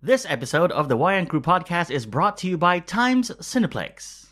This episode of the Wayang Crew podcast is brought to you by Times Cineplex.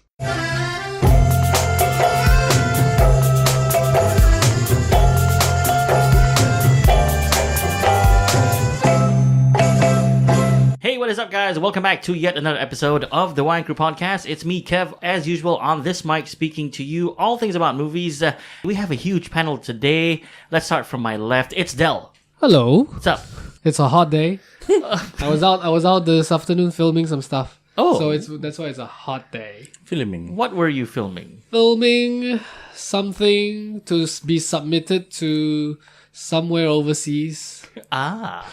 Hey, what is up, guys? Welcome back to yet another episode of the Wayang Crew podcast. It's me, Kev, as usual, on this mic, speaking to you all things about movies. We have a huge panel today. Let's start from my left. It's Del. Hello. What's up? It's a hot day. I was out this afternoon filming some stuff. Oh. So that's why it's a hot day. Filming. What were you filming? Filming something to be submitted to somewhere overseas. Ah.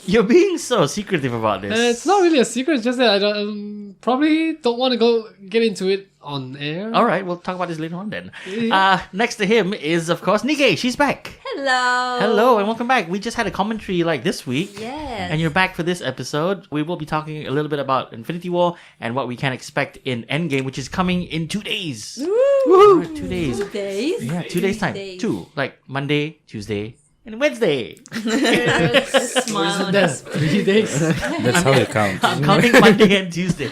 You're being so secretive about this. It's not really a secret. It's just that I probably don't want to get into it on air. All right, we'll talk about this later on then. Next to him is, of course, Nikkei. She's back. Hello. Hello, and welcome back. We just had a commentary this week. Yes. And you're back for this episode. We will be talking a little bit about Infinity War and what we can expect in Endgame, which is coming in 2 days. Woo! 2 days. 2 days? Yeah, 2 days time. 2, like Monday, Tuesday, and Wednesday. Smile. That's 3 days. That's how it counts. I'm counting Monday and Tuesday.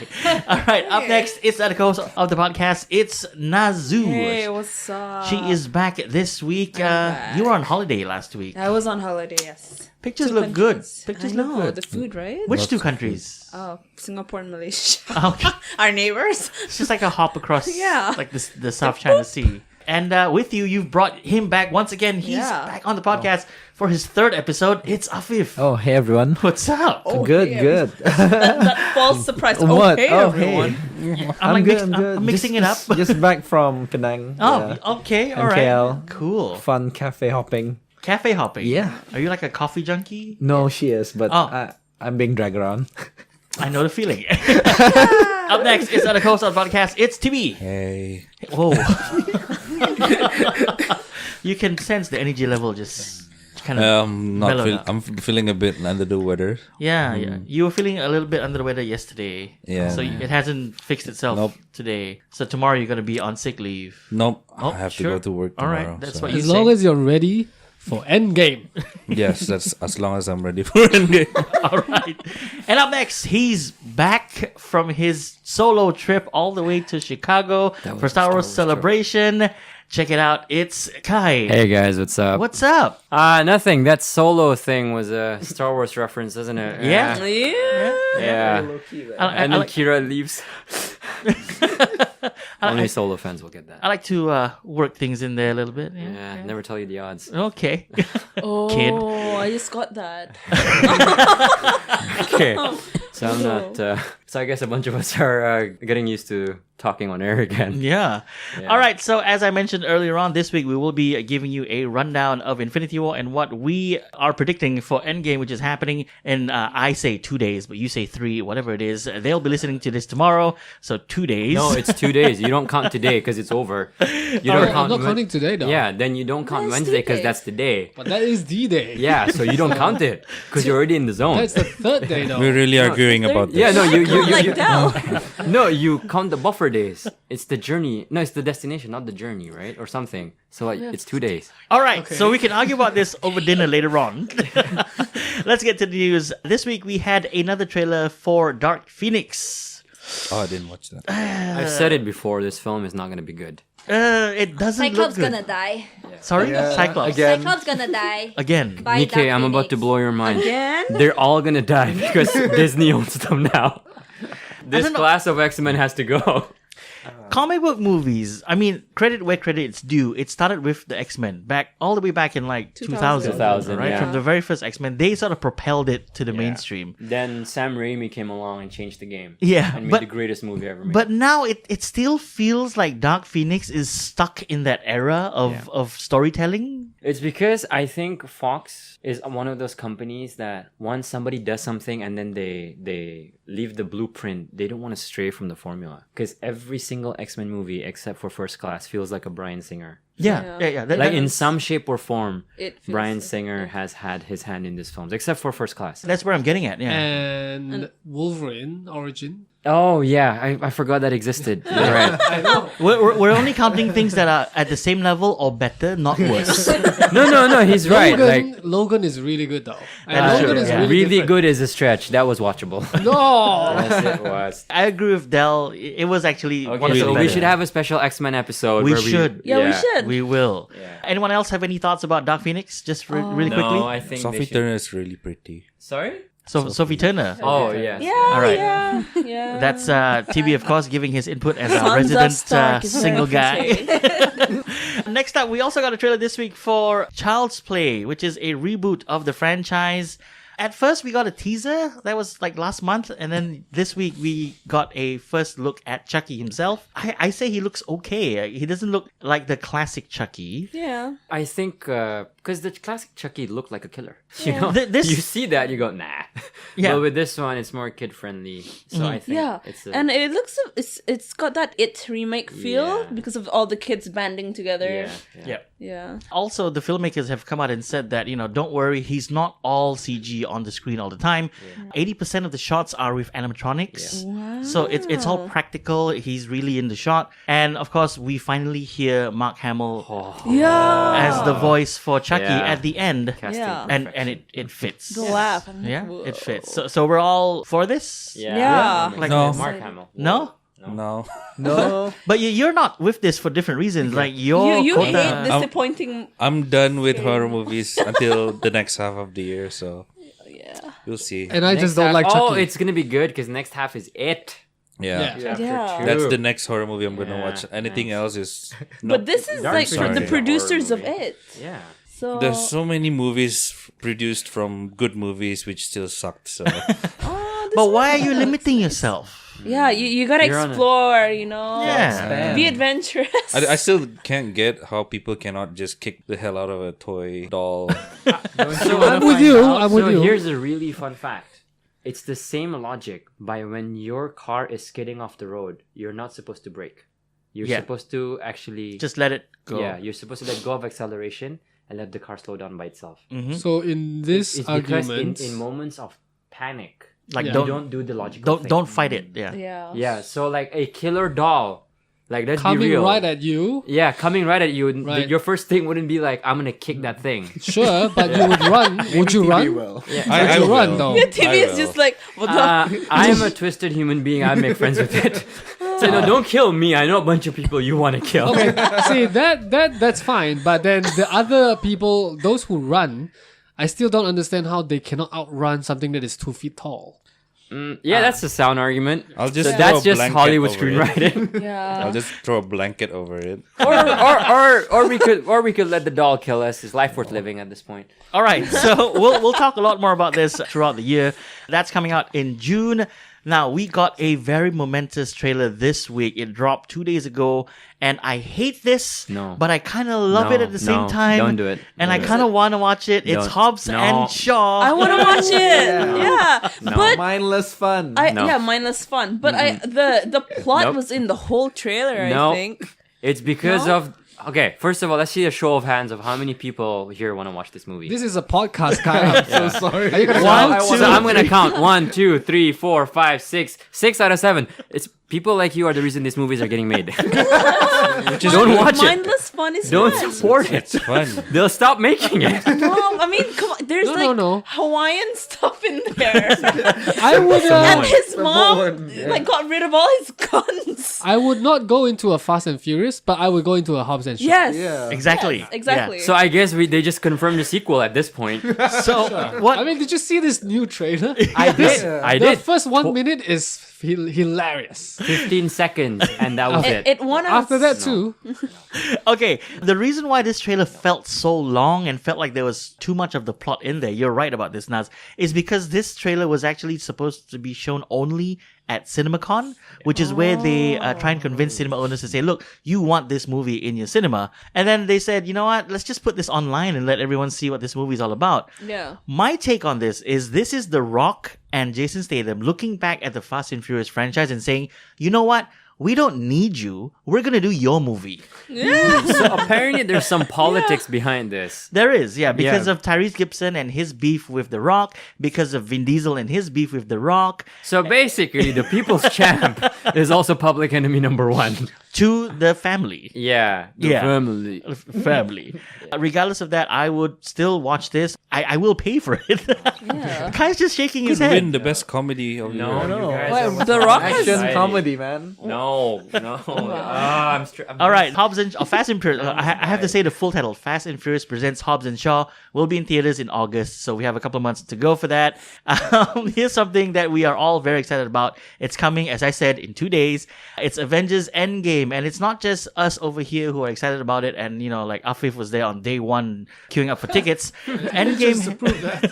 All right, up next, it's the host of the podcast. It's Nazu. Hey, what's up? She is back this week. back. You were on holiday last week. I was on holiday, yes. Pictures Two look good. countries. Pictures I look know, good. the food, right? Which two countries? Oh, Singapore and Malaysia. Okay. Our neighbors. It's just like a hop across Yeah. like the South China Sea. And with you've brought him back once again. He's Yeah. back on the podcast for his third episode. It's Afif. Oh, hey everyone. What's up? Oh, Good, hey, good. that false surprise. Oh, What? hey, Oh, everyone. hey. I'm good. I'm mixing it up. Just back from Penang. Oh, Yeah. okay. All And right. KL. Cool. Fun cafe hopping. Cafe hopping. Yeah. Are you like a coffee junkie? No, she is, but Oh. I'm being dragged around. I know the feeling. Up next is the host of the podcast. It's TB. Hey. Whoa. You can sense the energy level just kind of mellowed out. I'm feeling a bit under the weather. Yeah. You were feeling a little bit under the weather yesterday. Yeah. So it hasn't fixed itself Nope. today. So tomorrow you're going to be on sick leave. Nope. Oh, I have sure. to go to work All tomorrow. right, that's so. what you As long say. as you're ready for Endgame. Yes, that's as long as I'm ready for Endgame. All right. And up next, he's back from his solo trip all the way to Chicago for Star Wars Celebration. Check it out. It's Kai. Hey guys, what's up? What's up? Nothing. That solo thing was a Star Wars reference, isn't it? Yeah. Yeah. And then like, Kira leaves. Only solo fans will get that. I like to work things in there a little bit. Yeah, never tell you the odds. Okay. Oh, Kid. I just got that. Okay. So I'm not. So I guess a bunch of us are getting used to talking on air again. Yeah. Yeah. All right. So as I mentioned earlier on, this week we will be giving you a rundown of Infinity War and what we are predicting for Endgame, which is happening in, I say 2 days, but you say 3, whatever it is. They'll be listening to this tomorrow. So 2 days. No, it's 2 days. You don't count today because it's over. You don't I'm not Wed- counting today though. Yeah, then you don't count That's Wednesday because D-Day. that's the day. But that is D-Day. Yeah, so you don't count it because you're already in the zone. That's the third day though. We're really arguing about this. Yeah, no, you Like Del. no, you count the buffer days. It's the journey. No, it's the destination, not the journey, right? Or something. So like, it's 2 days. All right, so we can argue about this over dinner later on. Let's get to the news. This week we had another trailer for Dark Phoenix. Oh, I didn't watch that. I've said it before. This film is not going to be good. It doesn't look Cyclops good. gonna die. Sorry, Cyclops Again. Cyclops gonna die. Again. By Nikkei, Dark I'm about to Phoenix. blow your mind. Again? They're all gonna die because Disney owns them now. This don't know. class of X-Men has to go. Comic book movies. I mean, credit where credit's due. It started with the X-Men all the way back in like 2000, 2000, right? yeah. From the very first X-Men, they sort of propelled it to the mainstream. Then Sam Raimi came along and changed the game. Yeah, and made but- the greatest movie ever made. But now it still feels like Dark Phoenix is stuck in that era of storytelling. It's because I think Fox is one of those companies that once somebody does something and then they leave the blueprint, they don't want to stray from the formula. Because every single X-Men movie except for First Class feels like a Bryan Singer. Yeah. Like in some shape or form, It feels Bryan like- Singer has had his hand in these films, except for First Class. That's where I'm getting at. Yeah. And Wolverine Origin. Oh yeah, I forgot that existed. You're right. I know. We're only counting things that are at the same level or better, not worse. No, he's right. Like Logan is really good though. And That's Logan true, is yeah. really, really different. good is a stretch. That was watchable. No. Yes, it was. I agree with Del. It was actually one of Okay, the so better. we should have a special X-Men episode. We where should. Yeah, we should. We will. Yeah. Anyone else have any thoughts about Dark Phoenix? Just really quickly. No, I think Sophie they should... Turner is really pretty. Sorry? So Sophie Turner. Oh yes. Yeah, All right. yeah. That's TB, of course, giving his input as a Sons of resident Stark is single very guy. cliche. Next up, we also got a trailer this week for Child's Play, which is a reboot of the franchise. At first, we got a teaser that was like last month, and then this week we got a first look at Chucky himself. I say he looks okay. He doesn't look like the classic Chucky. Yeah. I think because the classic Chucky looked like a killer. You know, This- you see that you go nah. Yeah. But with this one, it's more kid friendly. So I think Yeah, it's a, and it looks it's got that It remake feel Yeah. because of all the kids banding together. yeah. Yeah. Also, the filmmakers have come out and said that, don't worry, he's not all CG on the screen all the time. 80% of the shots are with animatronics. Wow. So it's all practical. He's really in the shot. And of course, we finally hear Mark Hamill Yeah. as the voice for Chucky Yeah. at the end. Casting Yeah. And perfection. it fits. The laugh. I'm like, Yeah, whoa. it fits. So we're all for this? Yeah. Like No. this. Mark Hamill. No? No. No. But you're not with this for different reasons. Like your You quota- hate disappointing. I'm done with horror movies until the next half of the year, so Yeah. we'll see. And I Next just don't half- like Chucky. Oh, it's gonna be good because next half is It. Yeah. Yeah. Yeah. That's the next horror movie I'm gonna Yeah. watch. Anything else is But this is Dark like Sorry. the Sorry. producers of Horror movie. it. Yeah. So There's so many movies produced from good movies which still sucked. So Oh, this But one why are you looks limiting nice. yourself? Yeah, you gotta You're on a- explore. Yeah. Be adventurous. I still can't get how people cannot just kick the hell out of a toy doll. So I'm with you. I'm with so you. here's a really fun fact. It's the same logic by when your car is skidding off the road, you're not supposed to brake. You're Yeah. supposed to actually Just let it go. yeah, you're supposed to let go of acceleration and let the car slow down by itself. So in this It's because argument, in moments of panic, Like Yeah. you don't don't do the logical thing. don't fight it. Yeah. Yeah. Yeah, so like a killer doll, like let's be coming real. right at you, Yeah, coming right at you. Right. Your first thing wouldn't be like, I'm gonna kick that thing. sure, but you would run. Would you run? Will. I you run, will. though? Yeah, TV I is will. just like, what the? I am a twisted human being. I make friends with it. So no, don't kill me. I know a bunch of people you want to kill. Okay, see that's fine, but then the other people, those who run, I still don't understand how they cannot outrun something that is 2 feet tall. Yeah, that's a sound argument. I'll just So throw that's a just blanket Hollywood over it. screenwriting. Yeah. I'll just throw a blanket over it. or we could let the doll kill us. Is life worth living at this point? All right, so we'll talk a lot more about this throughout the year. That's coming out in June. Now, we got a very momentous trailer this week. It dropped 2 days ago, and I hate this, No. but I kind of love it No, at the same no, time. don't do it. And Don't I do kind of want to watch it. It's Don't. Hobbs No. and Shaw. I want to watch it. Yeah. But Mindless fun. No. mindless fun. But the plot Nope. was in the whole trailer, No. I think. It's because No? of. Okay, first of all, let's see a show of hands of how many people here want to watch this movie. This is a podcast, guy. I'm so sorry. Are you gonna One, count? two, So I'm gonna count 1, 2, 3, 4, 5, 6. 6 out of 7. It's people like you are the reason these movies are getting made. Don't watch it. Mindless fun is Don't fun. support it. It's fun. They'll stop making it. No, I mean, come on. There's No, no. Hawaiian stuff in there. I would. And his mom Samoan, yeah. got rid of all his guns. I would not go into a Fast and Furious, but I would go into a Hobbs and Shaw. Yes. Yeah. Exactly. Yes, exactly. So I guess they just confirmed the sequel at this point. Yeah. So what? I mean, did you see this new trailer? I did. I The did. first 1 minute is hilarious. 15 seconds and that was it. It won us. After that too, Okay, the reason why this trailer felt so long and felt like there was too much of the plot in there, you're right about this, Naz, is because this trailer was actually supposed to be shown only at CinemaCon, which is where they try and convince cinema owners to say, look, you want this movie in your cinema. And then they said, you know what, let's just put this online and let everyone see what this movie is all about. Yeah. My take on this is The Rock and Jason Statham looking back at the Fast and Furious franchise and saying, you know what? we don't need you. We're gonna do your movie. So apparently there's some politics behind this. There is, yeah, because Yeah. of Tyrese Gibson and his beef with The Rock, because of Vin Diesel and his beef with The Rock, So basically, the people's champ is also public enemy number one. to the family. Yeah, the Yeah. family. Family. Regardless of that, I would still watch this. I will pay for it. Yeah. Kai's just shaking his Could head. win the best comedy of the No, year. you guys Wait, are The Rock has- Action exciting. comedy, man. No. All right, Fast and Furious. I have to say the full title: Fast and Furious presents Hobbs and Shaw. Will be in theaters in August, so we have a couple of months to go for that. Here's something that we are all very excited about. It's coming, as I said, in 2 days. It's Avengers Endgame, and it's not just us over here who are excited about it. And like Afif was there on day one, queuing up for tickets. Endgame, Just to prove that.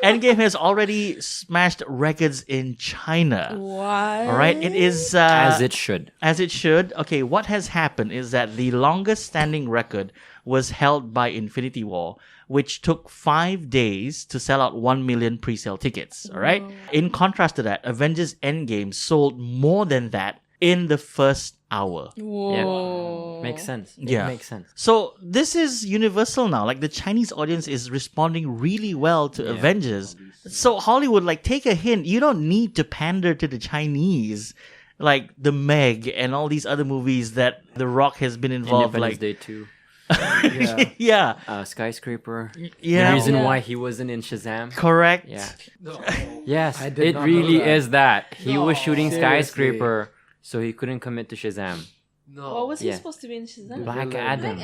Endgame has already smashed records in China. Why? All right, it is As it should. as it should. Okay, what has happened is that the longest standing record was held by Infinity War, which took 5 days to sell out 1 million pre-sale tickets. All right. In contrast to that, Avengers Endgame sold more than that in the first hour. Whoa. Makes sense. It Yeah. makes sense. So this is universal now. Like the Chinese audience is responding really well to Avengers. So Hollywood, take a hint. You don't need to pander to the Chinese, like the Meg and all these other movies that The Rock has been involved. Independence Day 2. Yeah, Skyscraper. yeah, The reason Yeah. why he wasn't in Shazam. correct. Yeah. No. Yes, I did it not really know that. is that. He was No, shooting seriously. Skyscraper, so he couldn't commit to Shazam. No. What was he Yeah. supposed to be in Shazam? Black Adam.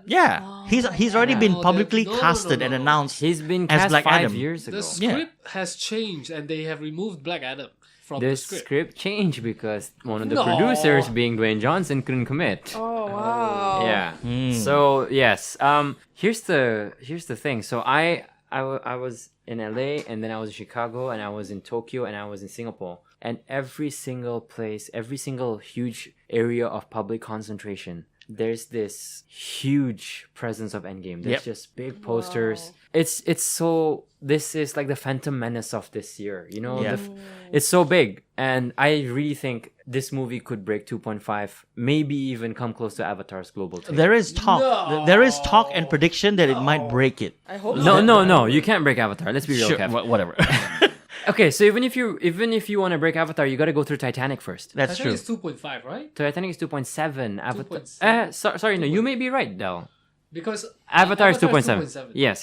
Yeah, he's already been No, publicly no, no, casted no, and no. announced. He's been As cast Black 5 Adam. years ago. The script has changed and they have removed Black Adam from The the script. script changed because one of the No. producers, being Dwayne Johnson, couldn't commit. Oh wow. Yeah. Hmm. So yes. Here's the thing. So I was in LA, and then I was in Chicago, and I was in Tokyo, and I was in Singapore. And every single place, every single huge area of public concentration, there's this huge presence of Endgame. There's Yep. just big posters. It's so, this is like the Phantom Menace of this year. Yeah. It's so big, and I really think this movie could break 2.5, maybe even come close to Avatar's global take. There is talk. No. There is talk and prediction that it might break it. I hope No, you can't break Avatar. Let's be real, Sure, Kev. whatever. Okay, so even if you want to break Avatar, you got to go through Titanic first. That's I true. think it's 2.5, right? Titanic is 2.7. Avatar. 2.7. Sorry, no, you may be right, Del. Because Avatar is Avatar's 2.7. Yes.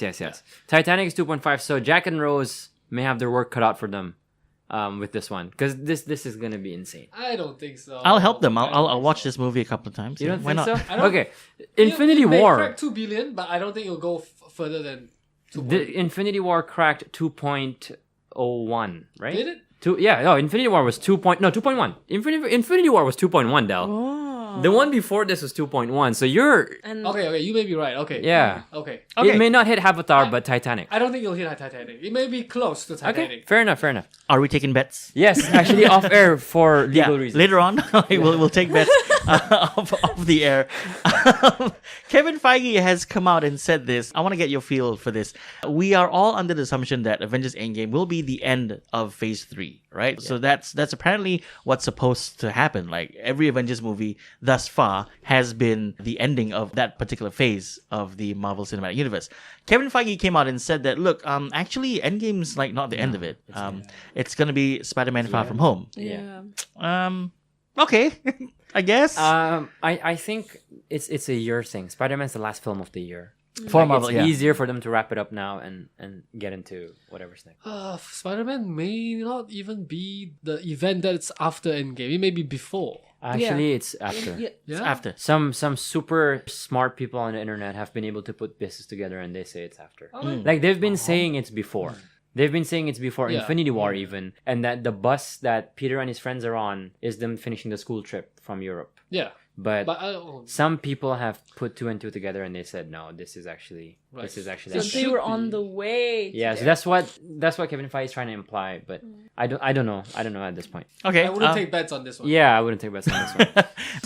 Titanic is 2.5. So Jack and Rose may have their work cut out for them, with this one, because this is gonna be insane. I don't think so. I'll help them. I don't I'll think watch so. this movie a couple of times. You don't Why think not? so? I don't- Okay, Infinity It may War. crack 2 billion, but I don't think it'll go further than 2 The Infinity War cracked 2.01, right? Did it? Infinity War was 2.1. Infinity War was 2.1, Del. The one before this was 2.1. So you're And Okay, you may be right. Okay. yeah. Okay. It may not hit Avatar, but Titanic. I don't think it'll hit Titanic. It may be close to Titanic. Okay, fair enough. Are we taking bets? Yes, actually off air for legal reasons. Later on, we'll take bets off the air. Kevin Feige has come out and said this. I want to get your feel for this. We are all under the assumption that Avengers Endgame will be the end of Phase 3, right? So that's apparently what's supposed to happen. Like every Avengers movie thus far has been the ending of that particular phase of the Marvel Cinematic Universe. Kevin Feige came out and said that, look, actually Endgame's not the end of it. It's going to be Spider-Man Far From Home. yeah. Okay, I guess. I think it's a year thing. Spider-Man's the last film of the year. For Like, Marvel, it's yeah. easier for them to wrap it up now and get into whatever's next. Spider-Man may not even be the event that's after Endgame. It may be before. Actually, it's after. Yeah. It's Yeah. after. Some super smart people on the internet have been able to put pieces together, and they say it's after. Like they've been saying it's before. They've been saying it's before Yeah. Infinity War even, and that the bus that Peter and his friends are on is them finishing the school trip from Europe. Yeah. But But some people have put 2 and 2 together, and they said no, this is actually Right. So after. It they were should on be. the way. Yeah, so that's what Kevin Feige is trying to imply. But I don't know. I don't know at this point. Okay. I wouldn't take bets on this one. Yeah, I wouldn't take bets on this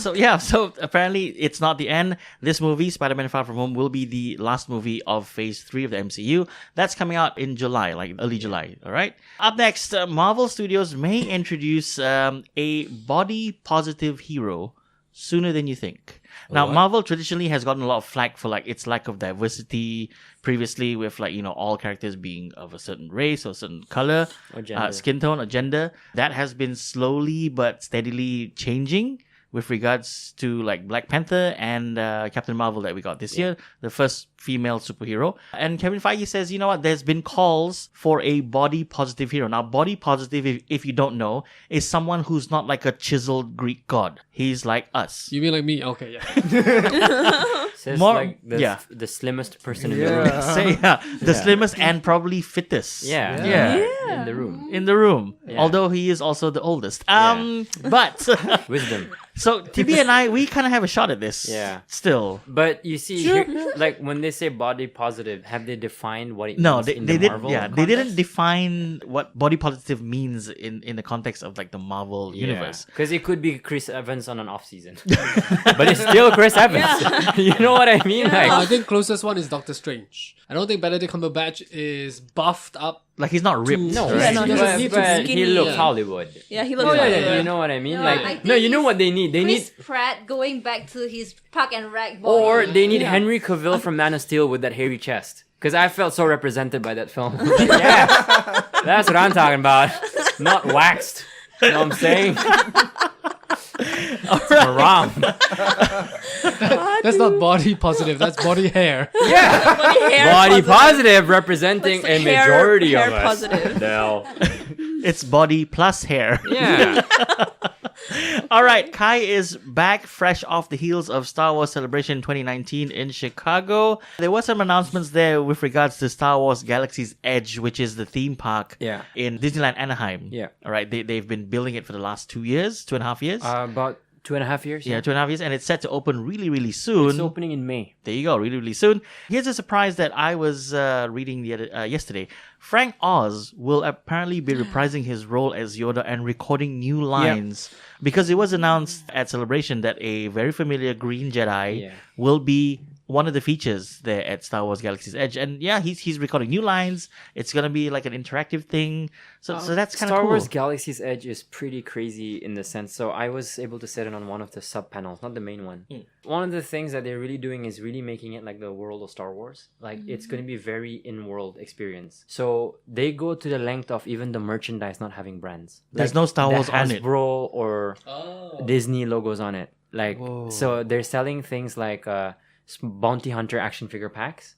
one. So apparently it's not the end. This movie, Spider-Man Far From Home, will be the last movie of Phase 3 of the MCU. That's coming out in July, like early July. All right. Up next, Marvel Studios may introduce a body-positive hero sooner than you think. Now, Marvel traditionally has gotten a lot of flack for like its lack of diversity previously, with like, you know, all characters being of a certain race or certain color, Or gender. skin tone or gender. That has been slowly but steadily changing with regards to like Black Panther and Captain Marvel that we got this year, the first female superhero. And Kevin Feige says, you know what, there's been calls for a body positive hero. Now, body positive, if you don't know, is someone who's not like a chiseled Greek god. He's like us. You mean like me? Okay, yeah. Says More- like the slimmest person in the room. The slimmest and probably fittest. Yeah. In the room. In the room. Yeah. Although he is also the oldest. But Wisdom. so TB and I, we kind of have a shot at this. Yeah. Still. But you see, here, like when they say body positive, have they defined what it No, means they in didn't. the Marvel Yeah, they context? didn't define what body positive means in the context of like the Marvel universe. Because it could be Chris Evans on an off season, but it's still Chris Evans. You know what I mean? I Like, think closest one is Doctor Strange. I don't think Benedict Cumberbatch is buffed up. Like he's not ripped. no, Yeah, right? no, he doesn't need to but be he skinny. looks Yeah. Hollywood. Yeah, he looks Oh, yeah, like yeah, that. You know what I mean? No, I like, think no, you know he's what they need? They Chris need, Pratt going back to his Park and Rec body. or they need Henry Cavill from Man of Steel with that hairy chest. Because I felt so represented by that film. Yeah, that's what I'm talking about. Not waxed. You know what I'm saying? Wrong. That's not body positive. That's body hair. Yeah. Body positive representing Looks a hair- majority hair of us. positive. No. It's body plus hair. Yeah. All right, Kai is back fresh off the heels of Star Wars Celebration 2019 in Chicago. There were some announcements there with regards to Star Wars Galaxy's Edge, which is the theme park Yeah. in Disneyland Anaheim. Yeah. All right, they've been building it for the last 2 years, 2.5 years. About 2.5 years. Yeah, 2.5 years, and it's set to open really, really soon. It's opening in May. There you go, really, really soon. Here's a surprise that I was reading yesterday. Frank Oz will apparently be reprising his role as Yoda and recording new lines because it was announced at Celebration that a very familiar Green Jedi will be one of the features there at Star Wars Galaxy's Edge. And yeah, he's recording new lines. It's gonna be like an interactive thing. So that's kind of Star cool. Wars Galaxy's Edge is pretty crazy in the sense. So I was able to sit in on one of the sub panels, not the main one. One of the things that they're really doing is really making it like the world of Star Wars. Like it's going to be very in-world experience. So they go to the length of even the merchandise not having brands. There's Like, no Star the Wars on it. Hasbro or Disney logos on it. Like so they're selling things like Bounty Hunter action figure packs.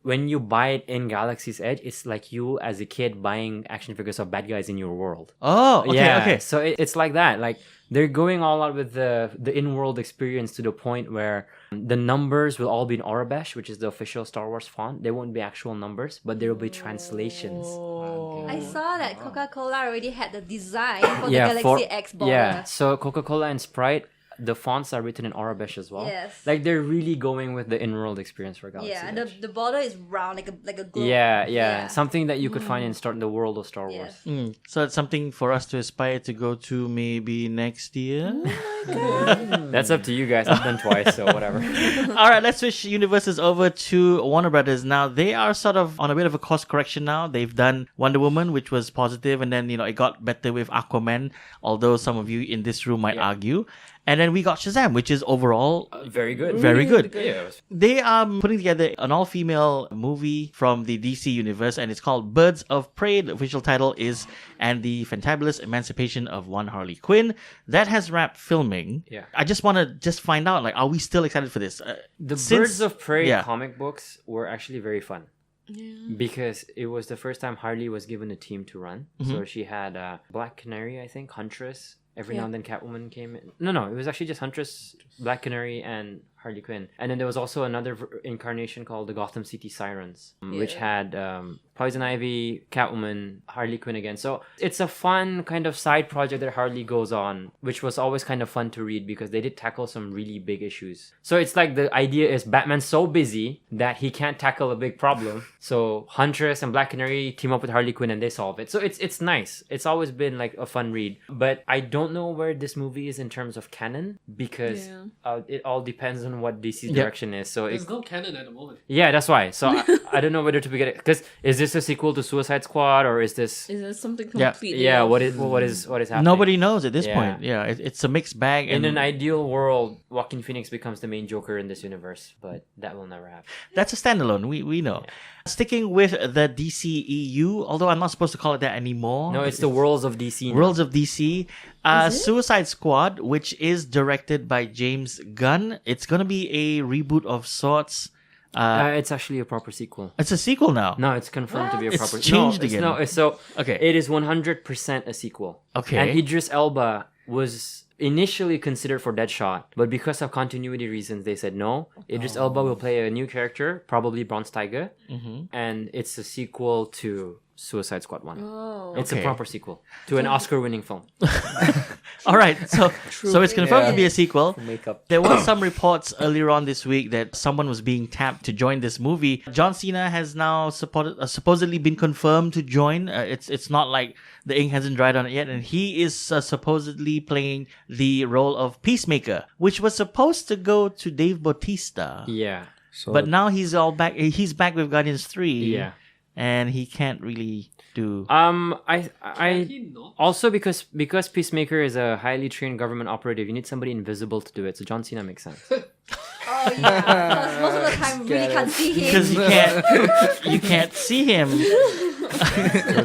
When you buy it in Galaxy's Edge, it's like you as a kid buying action figures of bad guys in your world. Oh, okay, okay. So it's like that. Like they're going all out with the in-world experience to the point where the numbers will all be in Aurebesh, which is the official Star Wars font. There won't be actual numbers, but there will be translations. I saw that Coca-Cola already had the design for the Galaxy for- X border. Yeah, so Coca-Cola and Sprite, the fonts are written in Aurebesh as well. Yes. Like they're really going with the in-world experience for Galaxy Yeah, Edge. the border is round like a globe. Yeah. Something that you could find in the world of Star Wars. Yes. So it's something for us to aspire to go to maybe next year. That's up to you guys. I've done twice, so whatever. All right, let's switch universes over to Warner Brothers. Now, they are sort of on a bit of a course correction now. They've done Wonder Woman, which was positive, and then, it got better with Aquaman, although some of you in this room might argue. And then we got Shazam, which is overall Very good. very good. Yeah, it was They are putting together an all-female movie from the DC universe, and it's called Birds of Prey. The official title is And the Fantabulous Emancipation of One Harley Quinn. That has wrapped filming. Yeah. I just want to find out, are we still excited for this? The Since- Birds of Prey yeah. comic books were actually very fun. Because it was the first time Harley was given a team to run. So she had Black Canary, I think, Huntress. Every now and then Catwoman came in. No, it was actually just Huntress, Black Canary, and Harley Quinn. And then there was also another incarnation called the Gotham City Sirens, which had Poison Ivy, Catwoman, Harley Quinn again. So it's a fun kind of side project that Harley goes on, which was always kind of fun to read because they did tackle some really big issues. So it's like the idea is Batman's so busy that he can't tackle a big problem. So Huntress and Black Canary team up with Harley Quinn and they solve it. So it's nice. It's always been like a fun read. But I don't know where this movie is in terms of canon because it all depends on what DC's direction is. So There's no canon at the moment. yeah, that's why. So I don't know whether to begin it because is this a sequel to Suicide Squad or is this? Is there something completely? Yeah, else? what is happening? Nobody knows at this Yeah. point. Yeah, it's a mixed bag. In And an ideal world, Joaquin Phoenix becomes the main Joker in this universe, but that will never happen. that's a standalone. We know. Sticking with the DCEU, although I'm not supposed to call it that anymore. No, it's the worlds of DC. now. Worlds of DC. Suicide Squad, which is directed by James Gunn. It's gonna be a reboot of sorts. It's actually a proper sequel. It's a sequel now. No, it's confirmed to be a It's proper. changed no, again. No, so Okay. it is 100% a sequel. Okay. And Idris Elba was initially considered for Deadshot, but because of continuity reasons, they said no. Idris Elba will play a new character, probably Bronze Tiger, and it's a sequel to Suicide Squad 1. Oh. It's Okay. a proper sequel to an Oscar-winning film. All right, so it's confirmed to be a sequel. Makeup. There was some reports earlier on this week that someone was being tapped to join this movie. John Cena has now supposedly been confirmed to join. It's not like the ink hasn't dried on it yet, and he is supposedly playing the role of Peacemaker, which was supposed to go to Dave Bautista. Yeah. So But now he's all back. He's back with Guardians 3. Yeah. And he can't really do. I He not. also because Peacemaker is a highly trained government operative, you need somebody invisible to do it. So John Cena makes sense. Oh yeah, because most of the time we really can't see him. Because you can't see him. so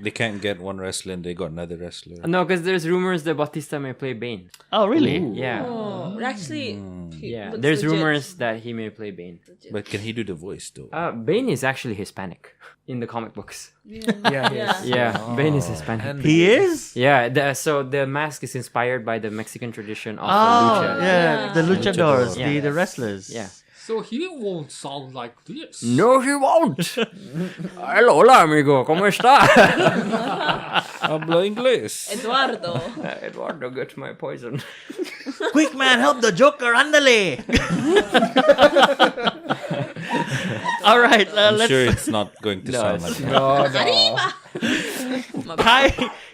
they can't get one wrestler and they got another wrestler. No, because there's rumors that Bautista may play Bane. Oh, really? Yeah. Oh, actually, he Yeah. looks There's legit. rumors that he may play Bane. But can he do the voice though? Bane is actually Hispanic in the comic books. Yeah. Yeah, Bane is Hispanic. He is? Yeah, so the mask is inspired by the Mexican tradition of Oh, lucha. yeah, the luchadors, Yeah. the wrestlers. Yeah. So he won't sound like this. No, he won't. Hola, amigo. ¿Cómo está? Hablo inglés. Eduardo. Eduardo, get my poison. Quick, man, help the Joker, andale! All right, I'm let's. sure it's not going to sound like that.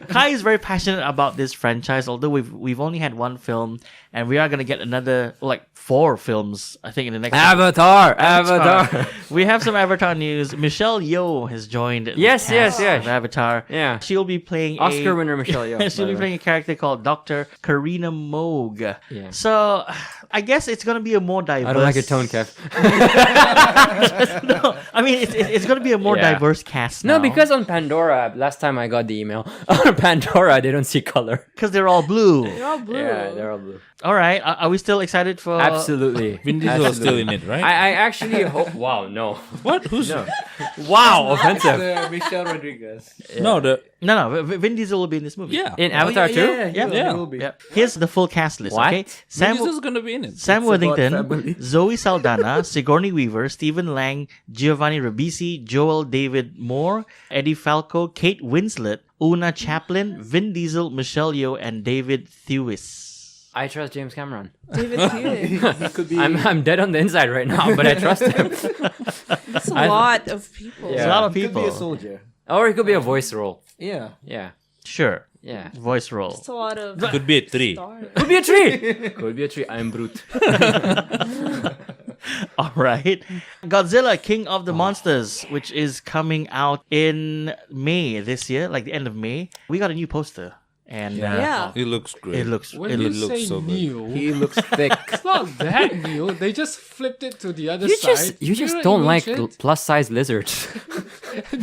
Kai is very passionate about this franchise. Although we've only had one film, and we are gonna get another 4 films, I think, in the next. Avatar. We have some Avatar news. Michelle Yeoh has joined. the Yes, cast yes. of Avatar. Yeah. She'll be playing Oscar winner Michelle Yeoh. She'll be playing a character called Dr. Karina Moog. Yeah. So I guess it's gonna be a more diverse. I don't like your tone, Kev. No, I mean it's gonna be a more Yeah. diverse cast. No, now. because on Pandora, last time I got the email, on Pandora, they don't see color. because they're all blue. They're all blue. Yeah, they're all blue. All right, are we still excited for? Absolutely. Vin Diesel is still in it, right? I actually hope. Wow, no. What? Who's No. Wow, offensive. Michelle Rodriguez. No, the No, Vin Diesel will be in this movie. yeah. In Avatar too? Yeah. He will be. Yeah. Here's the full cast list. What? Okay, Vin Sam Diesel's gonna be in it. Sam It's about Worthington, family. Zoe Saldana, Sigourney Weaver, Stephen Lang, Giovanni Ribisi, Joel David Moore, Eddie Falco, Kate Winslet, Una Chaplin, Vin Diesel, Michelle Yeoh, and David Thewis. I trust James Cameron. David Hewett. He could be. I'm dead on the inside right now, but I trust him. That's a lot of people. There's a Yeah. lot of He could be a people. soldier. Or it could be a voice role. Yeah. Yeah. Sure. Yeah. Voice role. It's a lot of Could be a 3. stars. Could be a tree. Could be a tree. I'm brute. All right. Godzilla, King of the Monsters, which is coming out in May this year, like the end of May. We got a new poster. And Yeah. It looks great. it looks When it you looks looks say so good. new, He looks thick. it's not that new. They just flipped it to the other You side. just Mirror don't like image it. plus size lizards.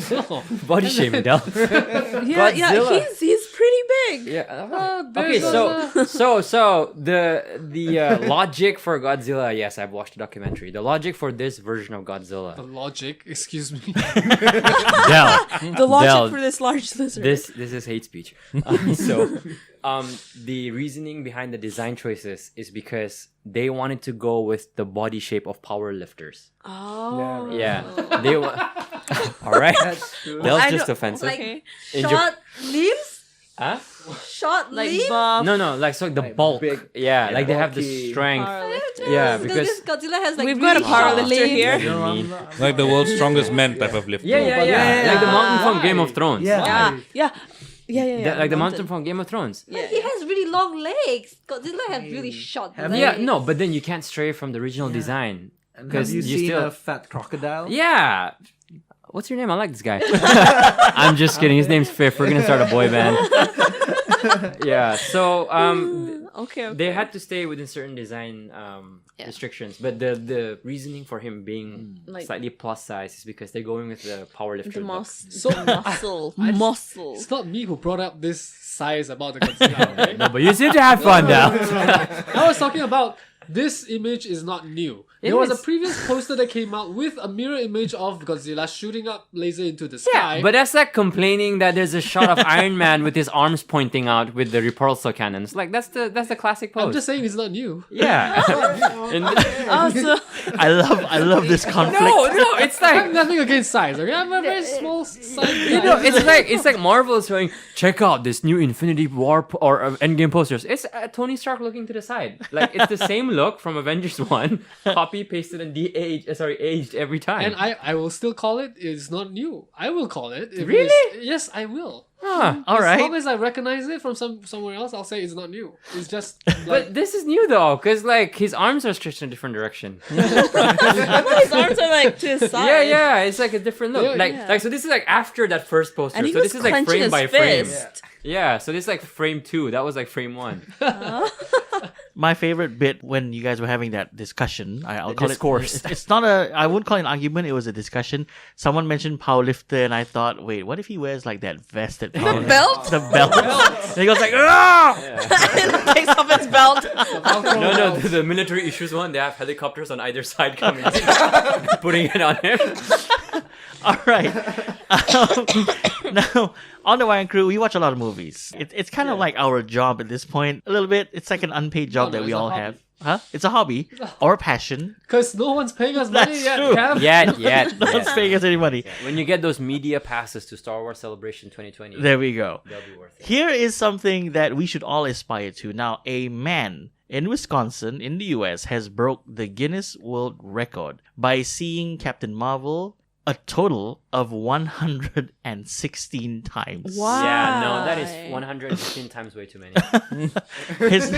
No. Body shaming, Del. Yeah, Godzilla. he's pretty think? Yeah. there's Okay, so the logic for Godzilla. Yes, I've watched the documentary. The logic for this version of the Godzilla. logic. Excuse me. Del. The logic Del. for this large lizard. This is hate speech. The reasoning behind the design choices is because they wanted to go with the body shape of power lifters. Oh. Yeah, they were. All right, that was I just don't- offensive. Okay. In Short limbs? Huh? Short Like limbs? buff. No, like so the bulk. big, yeah, like they have the bulky. strength. Powerlifter. Yeah, Because because this Godzilla has like We've really got a power short lifter limbs. here. Like the world's strongest man type of lifter. yeah, like the mountain from Game of Thrones. Yeah. Like the mountain from Game of Thrones. But he has really long legs. Godzilla has really short legs. Yeah, no, but then you can't stray from the original design. And have Because you you seen still- a fat crocodile? Yeah. What's your name? I like this guy. I'm just kidding. His name's Fifth. We're gonna start a boy band. Yeah. So Okay. they had to stay within certain design restrictions, but the reasoning for him being Like- slightly plus size is because they're going with the powerlifter. The look. muscle. I- muscle. It's not me who brought up this size about the Godzilla, right? No, but you seem to have fun now. I was talking about this image is not new. There was a is. previous poster that came out with a mirror image of Godzilla shooting up laser into the sky. Yeah, but that's like complaining that there's a shot of Iron Man with his arms pointing out with the repulsor cannons. Like that's the classic pose. I'm just saying it's not new. yeah. And- Also, I love this conflict. no, it's I have like nothing against size. Okay, I'm a very small size. you know, it's like Marvel is showing. Check out this new Infinity War or Endgame posters. It's Tony Stark looking to the side. Like it's the same look from Avengers 1, copy pasted and aged every time. And I will still call it. It's not new. I will call it. If Really? it's- Yes, I will. Huh. All As right. long as I recognize it from somewhere else, I'll say it's not new. It's just like, But this is new though, because like his arms are stretched in a different direction. his arms are like to his side. Yeah, it's like a different look. Yeah. Like so this is like after that first poster. And he So was this is like clenching frame his by frame. fist. Yeah, so this is like frame 2. That was like frame 1. My favorite bit when you guys were having that discussion, I'll call discourse. it's not a, I wouldn't call it an argument, it was a discussion. Someone mentioned powerlifter and I thought, wait, what if he wears like that vest that powerlifter? belt? The belt. And he goes like, ah! Takes off his belt. No, the military issues one, they have helicopters on either side coming in, putting it on him. All right. Now, on the Wayang Crew, we watch a lot of movies. It's kind of like our job at this point, a little bit. It's like an unpaid job No, that we it's a all hobby. have. Huh? It's a hobby or a passion. because no one's paying us money That's yet. true. Kev. Yet. No one's paying us any money. When you get those media passes to Star Wars Celebration 2020, There we go. they'll be worth it. Here is something that we should all aspire to. Now, a man in Wisconsin, in the US, has broke the Guinness World Record by seeing Captain Marvel a total of 116 times. Wow. Yeah, no, that is 115 times way too many. His,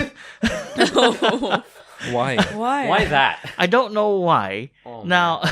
Why? Why? Why that? I don't know why. Oh, Now,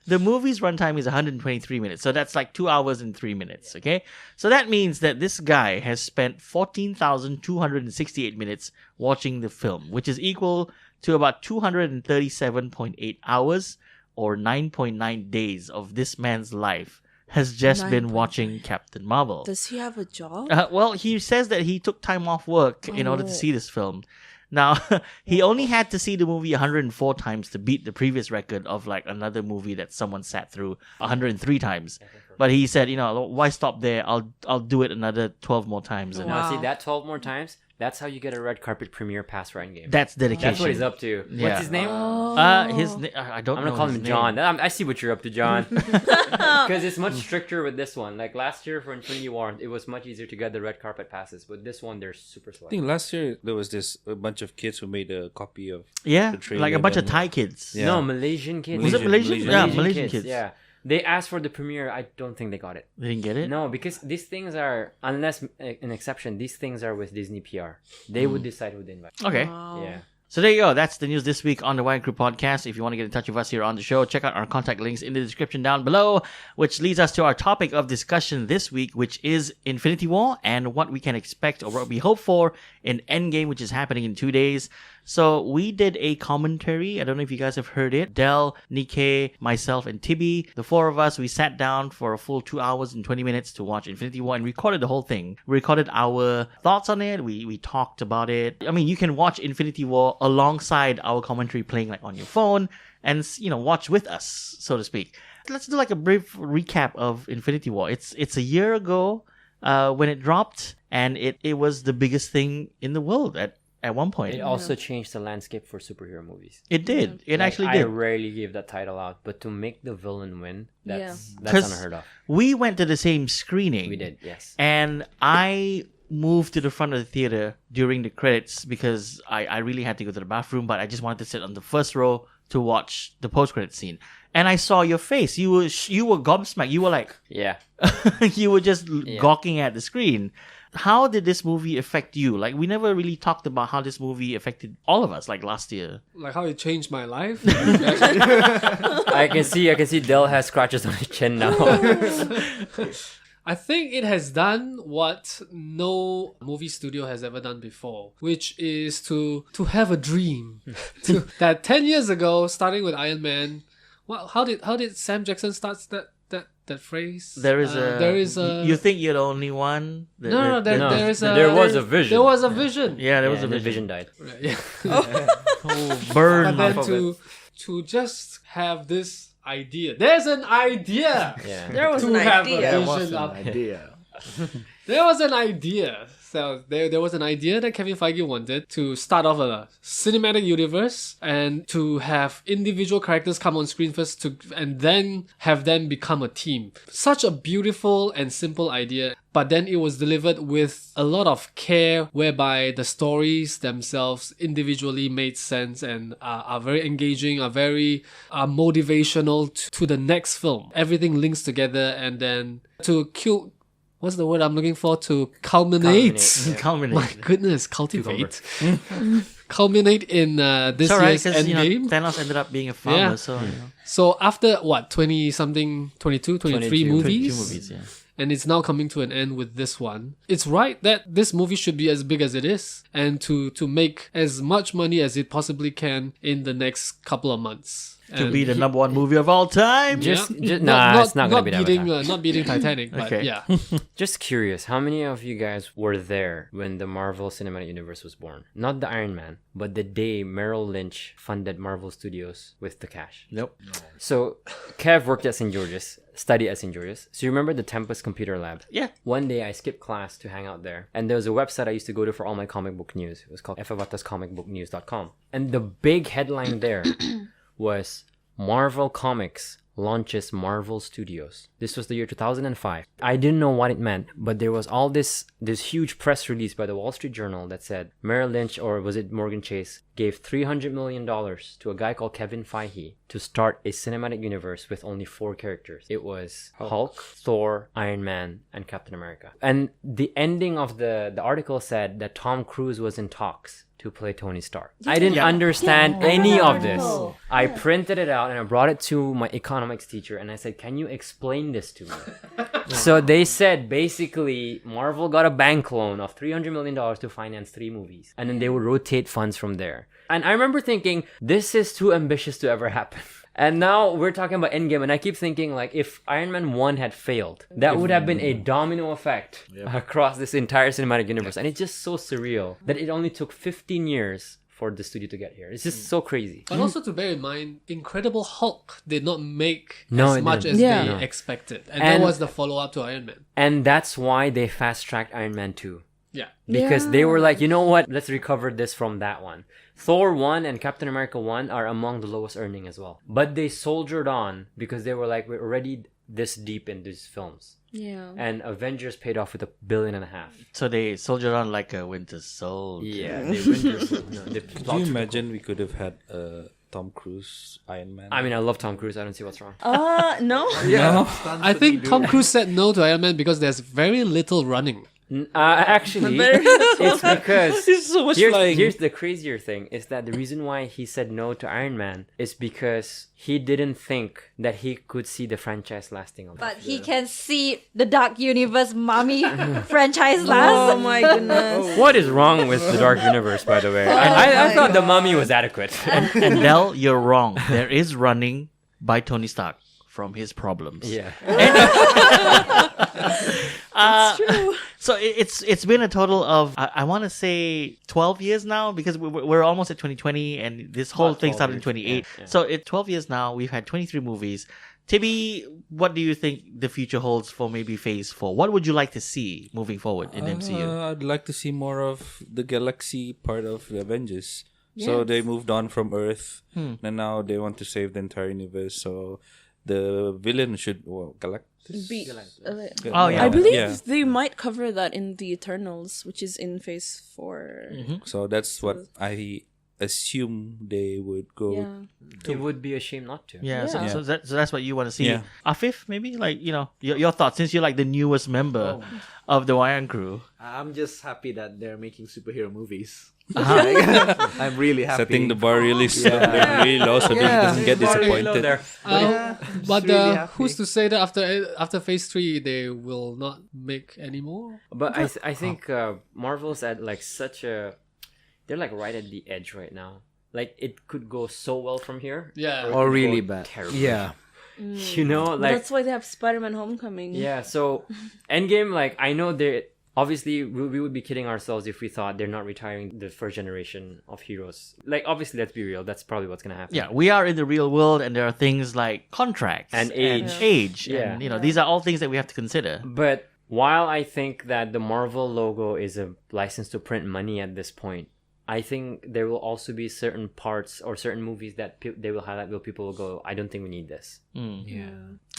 the movie's runtime is 123 minutes, so that's like 2 hours and 3 minutes, okay? So that means that this guy has spent 14,268 minutes watching the film, which is equal to about 237.8 hours or 9.9 days of this man's life has just been 9.9. watching Captain Marvel. Does he have a job? Well, he says that he took time off work in order to Oh. see this film. Now, he only had to see the movie 104 times to beat the previous record of like another movie that someone sat through 103 times. But he said, you know, why stop there? I'll do it another 12 more times. And Now, see Wow. that 12 more times, that's how you get a red carpet premiere pass for Endgame. that's dedication. That's what he's up to. Yeah. What's his name? I don't I'm know. gonna call his him name. John. I see what you're up to, John. Because it's much stricter with this one. Like last year for Infinity War, it was much easier to get the red carpet passes. But this one, they're super I slow. think last year there was a bunch of kids who made a copy of. Yeah, The trailer like a bunch of then- Thai kids. Yeah. No, Malaysian kids. Was it Malaysian? Malaysian. Yeah, Malaysian kids. Yeah. They asked for the premiere. I don't think they got it. They didn't get it? No, because these things are, unless an exception, these things are with Disney PR. They would decide who they invite. Okay. Wow. Yeah. So there you go. That's the news this week on the Wayang Crew podcast. If you want to get in touch with us here on the show, check out our contact links in the description down below, which leads us to our topic of discussion this week, which is Infinity War and what we can expect or what we hope for in Endgame, which is happening in 2 days. So we did a commentary. I don't know if you guys have heard it. Del, Nikkei, myself, and Tibi, the four of us, we sat down for a full 2 hours and 20 minutes to watch Infinity War and recorded the whole thing. We recorded our thoughts on it. We talked about it. I mean, you can watch Infinity War alongside our commentary playing like on your phone and, watch with us, so to speak. Let's do like a brief recap of Infinity War. It's a year ago when it dropped, and it was the biggest thing in the world at one point. It also changed the landscape for superhero movies. It did. It actually I did. rarely give that title out, but to make the villain win, that's 'Cause unheard of. we went to the same screening. We did, yes. And I moved to the front of the theater during the credits because I really had to go to the bathroom, but I just wanted to sit on the first row to watch the post-credit scene. And I saw your face. You were gobsmacked. You were like, Yeah. you were just gawking at the screen. How did this movie affect you? Like, we never really talked about how this movie affected all of us, like last year. Like how it changed my life. I can see Del has scratches on his chin now. I think it has done what no movie studio has ever done before, which is to have a dream. That 10 years ago, starting with Iron Man, how did Sam Jackson start that phrase? There is a. You think you're the only one? There was a vision. There was a vision. There was a vision. Yeah, there was a and the vision. vision died. Yeah. Burn. But then to just have this idea. There's an idea. Yeah. There was To an have idea. a There vision was an of idea. There was an idea. So there was an idea that Kevin Feige wanted to start off a cinematic universe and to have individual characters come on screen first and then have them become a team. Such a beautiful and simple idea. But then it was delivered with a lot of care, whereby the stories themselves individually made sense and are very engaging, are very motivational to the next film. Everything links together, and then what's the word I'm looking for? To culminate. Culminate. My goodness, cultivate. Culminate in this It's alright year's because Endgame. Thanos ended up being a farmer, Yeah. so So after 20-something, 22, 23 22 movies? 2 movies, yeah. And it's now coming to an end with this one. It's right that this movie should be as big as it is and to make as much money as it possibly can in the next couple of months. To And be the number one movie of all time. Just it's not gonna be that beating, much. not beating Titanic, but Okay. yeah. Just curious, how many of you guys were there when the Marvel Cinematic Universe was born? Not the Iron Man, but the day Merrill Lynch funded Marvel Studios with the cash. Nope. So, Kev worked at St. George's, studied at St. George's. So you remember the Tempest Computer Lab? Yeah. One day I skipped class to hang out there, and there was a website I used to go to for all my comic book news. It was called favatascomicbooknews.com. And the big headline there was Marvel Comics launches Marvel Studios. This was the year 2005. I didn't know what it meant, but there was all this huge press release by the Wall Street Journal that said Merrill Lynch, or was it Morgan Chase, gave $300 million to a guy called Kevin Feige to start a cinematic universe with only 4 characters. It was Hulk, Thor, Iron Man, and Captain America. And the ending of the article said that Tom Cruise was in talks to play Tony Stark. I didn't understand any of this. I printed it out and I brought it to my economics teacher and I said, "Can you explain this to me?" So they said basically Marvel got a bank loan of $300 million to finance 3 movies, and then they would rotate funds from there. And I remember thinking, this is too ambitious to ever happen. And now we're talking about Endgame, and I keep thinking, like, if Iron Man 1 had failed, that would have been a domino effect across this entire cinematic universe. And it's just so surreal that it only took 15 years for the studio to get here. It's just so crazy. But also to bear in mind, Incredible Hulk did not make No, as it much didn't. as No. they expected. And And- that was the follow-up to Iron Man. And that's why they fast-tracked Iron Man 2. Yeah. Because they were like, you know what? Let's recover this from that one. Thor 1 and Captain America 1 are among the lowest earning as well. But they soldiered on because they were like, we're already this deep in these films. Yeah. And Avengers paid off with $1.5 billion. So they soldiered on like a winter soldier. Yeah, they they Could you imagine we could have had Tom Cruise Iron Man? I mean, I love Tom Cruise. I don't see what's wrong. No. I think Tom Cruise said no to Iron Man because there's very little running. Actually, Very it's because It's so much here's, flying. here's the crazier thing is that the reason why he said no to Iron Man is because he didn't think that he could see the franchise lasting on But he can see the Dark Universe Mummy franchise Oh last. my goodness. What is wrong with the Dark Universe, by the way? I thought the Mummy was adequate. And Del, you're wrong. There is running by Tony Stark from his problems. Yeah. That's true. So it's been a total of I want to say 12 years now, because we're almost at 2020 and this whole About thing 12 started in years, 28. yeah. So it's 12 years now. We've had 23 movies. Tibby, what do you think the future holds for maybe Phase 4? What would you like to see moving forward in MCU? I'd like to see more of the galaxy part of the Avengers. So they moved on from Earth, and now they want to save the entire universe. So the villain should Galactus. Oh, yeah. I believe Yeah. they might cover that in the Eternals, which is in Phase 4. So that's what I assume they would go. Yeah. It would be a shame not to. Yeah, Yeah. So that's what you want to see. Yeah. Afif, maybe like your thoughts, since you're like the newest member of the Wayang Crew. I'm just happy that they're making superhero movies. Uh-huh. I'm really happy. Setting the bar really really low so they doesn't get disappointed. But really happy. who's to say that after Phase 3 they will not make any more? But I think Marvel's at like such a... They're like right at the edge right now. Like it could go so well from here. Yeah. it Or could really go bad. terribly. Yeah. You know, like... That's why they have Spider-Man Homecoming. Yeah, so Endgame, like, I know they obviously we would be kidding ourselves if we thought they're not retiring the first generation of heroes. Like, obviously, let's be real, that's probably what's gonna happen. Yeah, we are in the real world, and there are things like contracts And age. and Yeah. these are all things that we have to consider. But while I think that the Marvel logo is a license to print money at this point, I think there will also be certain parts or certain movies that they will highlight where people will go, I don't think we need this. Yeah.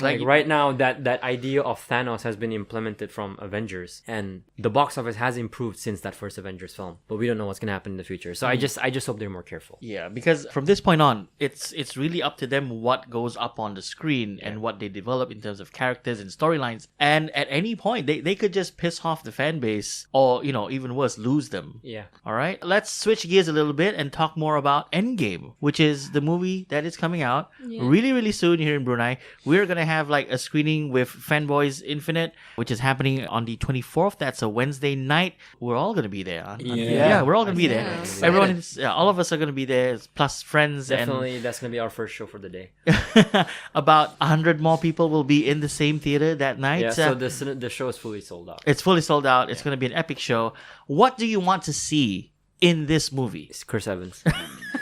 Like right now, that idea of Thanos has been implemented from Avengers, and the box office has improved since that first Avengers film. But we don't know what's gonna happen in the future. So I just hope they're more careful. Yeah, because from this point on, it's really up to them what goes up on the screen and what they develop in terms of characters and storylines. And at any point, they could just piss off the fan base, or even worse, lose them. Yeah. All right, let's switch gears a little bit and talk more about Endgame, which is the movie that is coming out really, really soon here in Brunei. We're gonna have like a screening with Fanboys Infinite, which is happening on the 24th. That's a Wednesday night. We're all gonna be there. Yeah, we're all gonna be there. Yeah. Everyone is, all of us are gonna be there, plus friends. Definitely, that's gonna be our first show for the day. And about 100 more people will be in the same theater that night. Yeah, so the show is fully sold out. It's fully sold out. It's gonna be an epic show. What do you want to see in this movie? It's Chris Evans.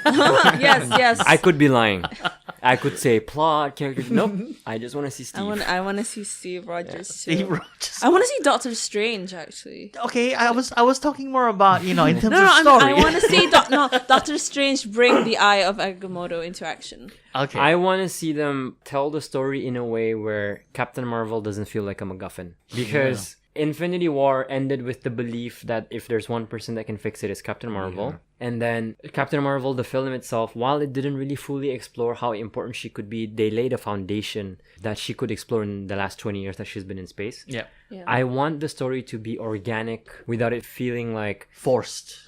yes. I could be lying. I could say plot, characters. Nope. I just want to see Steve. I want to see Steve Rogers too. Steve Rogers. I want to see Doctor Strange actually. Okay, I was talking more about in terms No, of story. I want to see Doctor Strange bring the Eye of Agamotto into action. Okay. I want to see them tell the story in a way where Captain Marvel doesn't feel like a MacGuffin. Because Infinity War ended with the belief that if there's one person that can fix it, it's Captain Marvel. And then Captain Marvel, the film itself, while it didn't really fully explore how important she could be, they laid a foundation that she could explore in the last 20 years that she's been in space. Yeah. I want the story to be organic without it feeling like, Forced.